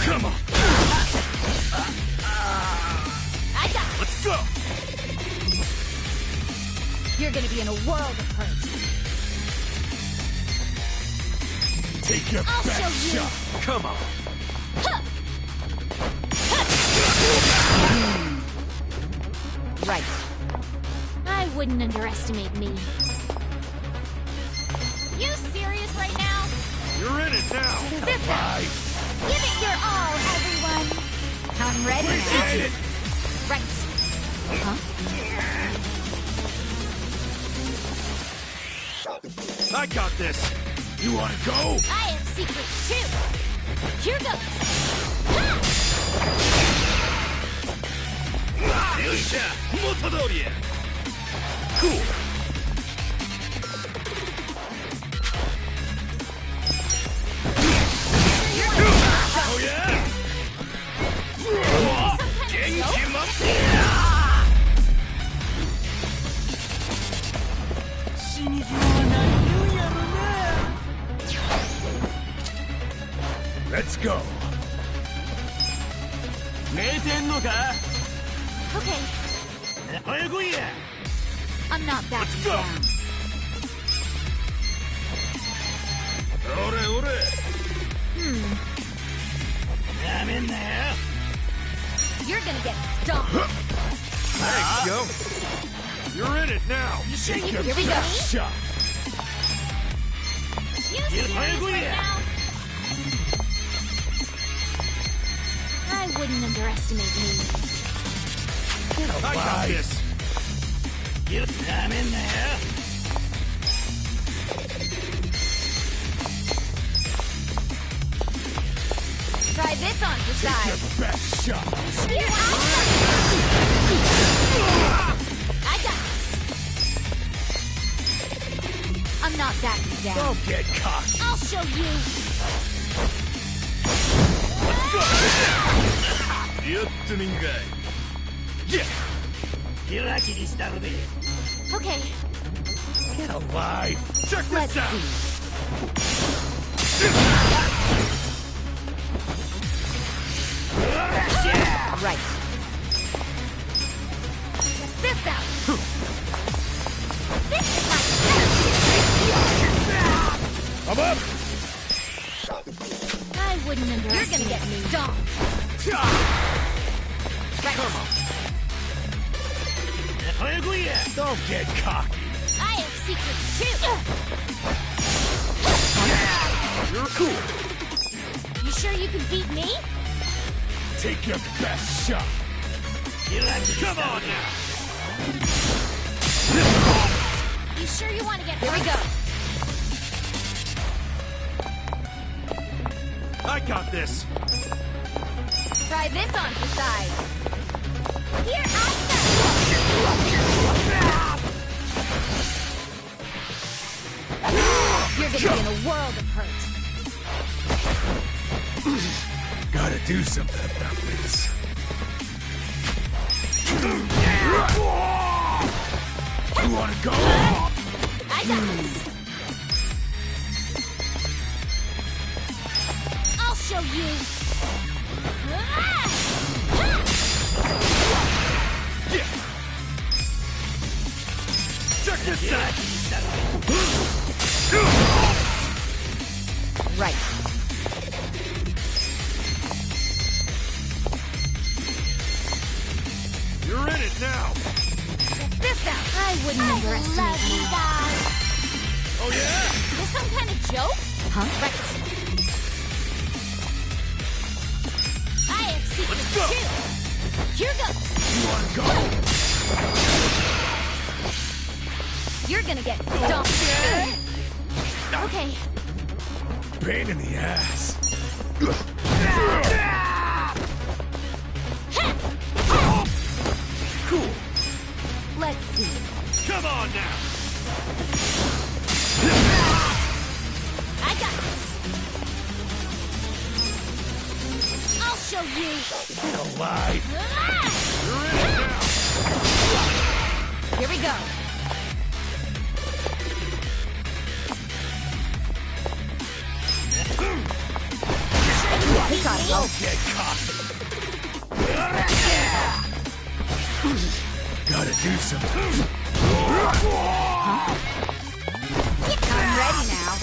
Come on. I got it. Let's go. You're gonna be in a world of hurt. Take your I'll best show you. shot. Come on. Right. I wouldn't underestimate me. You serious right now? You're in it now. This out. Give it your all, everyone. I'm ready now. Appreciate it. Right. Huh? I got this. You wanna go? I have secrets too. Here goes. Cool. Oh yeah? Let's go. Okay. I'm not backing Let's go. down. I'm in there. You're gonna get stomped. Thanks, yo. You're in it now. You sure you Take can your give me best shot. You serious right now? I wouldn't underestimate me. I got this. I'm in there. Try this on the Take side. your best shot. Here, I got this. I'm not backing down. Don't get cocky. I'll show you. Yeah. Okay. Get alive. Check Let's this out. see. Right. Check this out. This is my I'm up! I wouldn't underestimate. You're gonna get me stomped. Right. Don't get cocky. I have secrets too. You're cool. You sure you can beat me? Take your best shot. Come on now. You sure you want to get Here we go. I got this. Try this on for size. Here I You're gonna be in a world of hurt. Gotta do something about this. You wanna go? I got this. I'll show you. Check this out. Right. You're in it now. Check this out. I wouldn't underestimate love you guys. Oh yeah? Is this some kind of joke? Huh? Right. I have secrets Let's go. too. Here goes. You wanna go? You're gonna get stomped. Okay. Pain in the ass. Cool. Let's see. Come on now. I got this. I'll show you. Get alive. Ah! You're in it now. Here we go. Got it. Don't get cocky. Gotta do something. I'm ready now.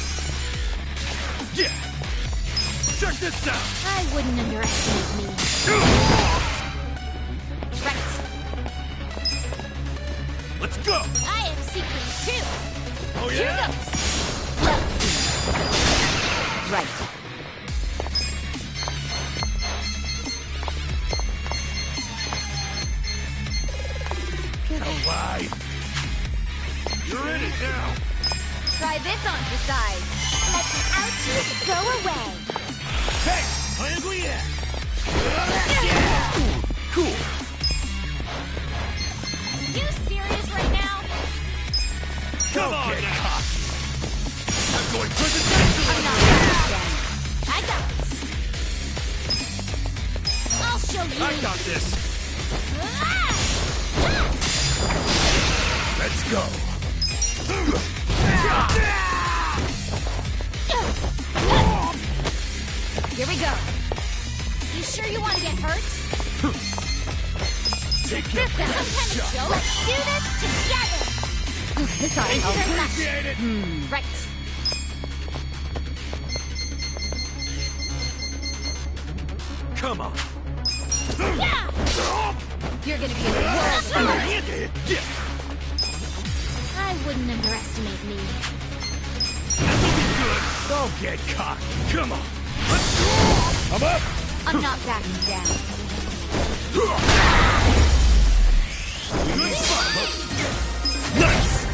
Yeah. Check this out. I wouldn't underestimate me. Right. Let's go. I have secrets too. Oh Here yeah? goes. Right. Get alive. You're in it now. Try this on for size. Let the ouchies go away. Hey, yeah. Cool. You serious right now? Come on get now. cocky. I'm going presidential. I'm not ready again. I got this. I'll show you. I got this. Ah! Let's go. Here we go. You sure you want to get hurt? Take your This is some kind of joke. Let's do this together. This ought to help. Appreciate it. Right. Come on. Yeah! You're gonna be in a world of hurt. Yeah. I wouldn't underestimate me. Don't get cocky. Come on. I'm up. I'm not backing down. Nice.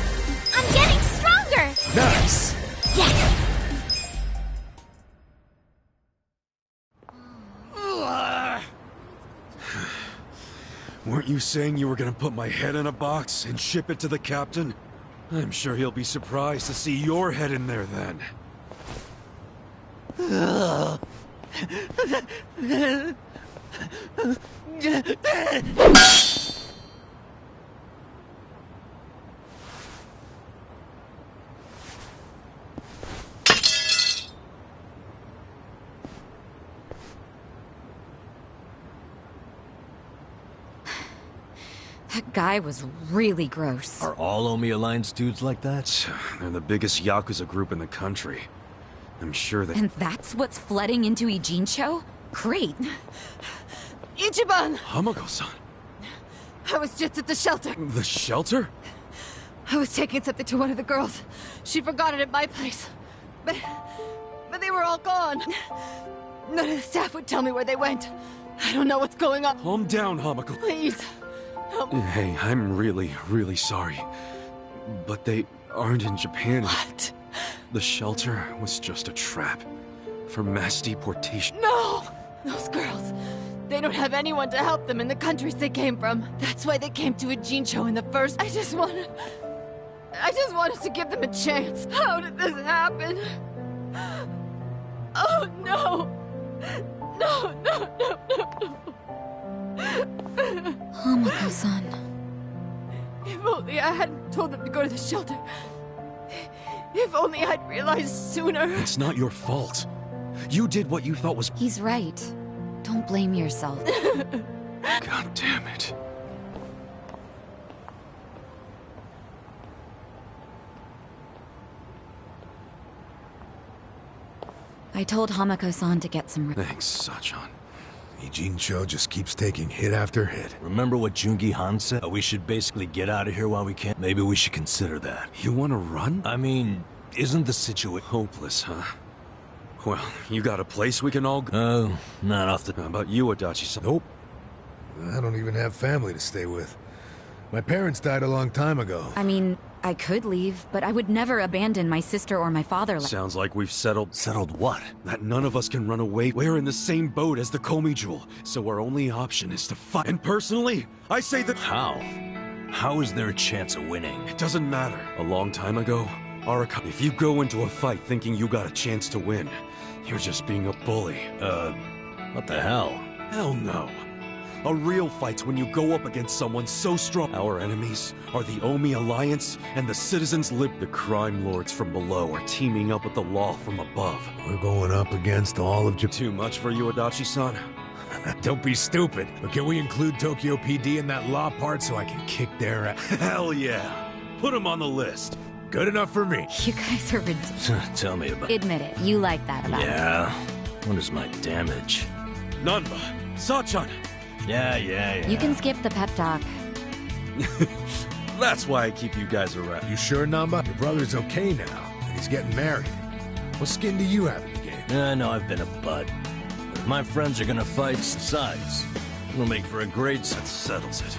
I'm getting stronger. Nice. Yes. Weren't you saying you were gonna put my head in a box and ship it to the captain? I'm sure he'll be surprised to see your head in there then. That guy was really gross. Are all Omi Alliance dudes like that? They're the biggest Yakuza group in the country. I'm sure that... And that's what's flooding into Ijincho? Great. Ichiban! Hamako-san. I was just at the shelter. The shelter? I was taking something to one of the girls. She forgot it at my place. But they were all gone. None of the staff would tell me where they went. I don't know what's going on. Calm down, Hamako. Please. Help me. Hey, I'm really sorry. But they aren't in Japan. What? The shelter was just a trap for mass deportation. No! Those girls. They don't have anyone to help them in the countries they came from. That's why they came to Ijincho in the first... I just wanted to give them a chance. How did this happen? Oh, no! No. Hamako-san. If only I hadn't told them to go to the shelter. If only I'd realized sooner. It's not your fault. You did what you thought was... He's right. Don't blame yourself. God damn it. I told Hamako-san to get some... Thanks, Sachan. Ijincho just keeps taking hit after hit. Remember what Jungi Han said? We should basically get out of here while we can. Maybe we should consider that. You want to run? I mean, isn't the situation... Hopeless, huh? Well, you got a place we can all go? Oh, not off the... How about you, Adachi-san? Nope. I don't even have family to stay with. My parents died a long time ago. I mean, I could leave, but I would never abandon my sister or my father. Sounds like we've settled... Settled what? That none of us can run away. We're in the same boat as the Komi Jewel, so our only option is to fight. And personally, I say that... How? How is there a chance of winning? It doesn't matter. A long time ago, Araka, if you go into a fight thinking you got a chance to win, you're just being a bully. What the hell? Hell no. A real fight's when you go up against someone so strong. Our enemies are the Omi Alliance and the citizens The crime lords from below are teaming up with the law from above. We're going up against all of Japan. Too much for you, Adachi-san? Don't be stupid. But can we include Tokyo PD in that law part so I can kick their ass? Hell yeah. Put them on the list. Good enough for me. You guys are ridiculous. Tell me about... Admit it, you like that about Yeah. What is my damage? Nanba! Sachan! Yeah. You can skip the pep talk. That's why I keep you guys around. You sure, Namba? Your brother's okay now, and he's getting married. What skin do you have in the game? I know I've been a bud. But if my friends are gonna fight sides, it'll make for a great... That settles it.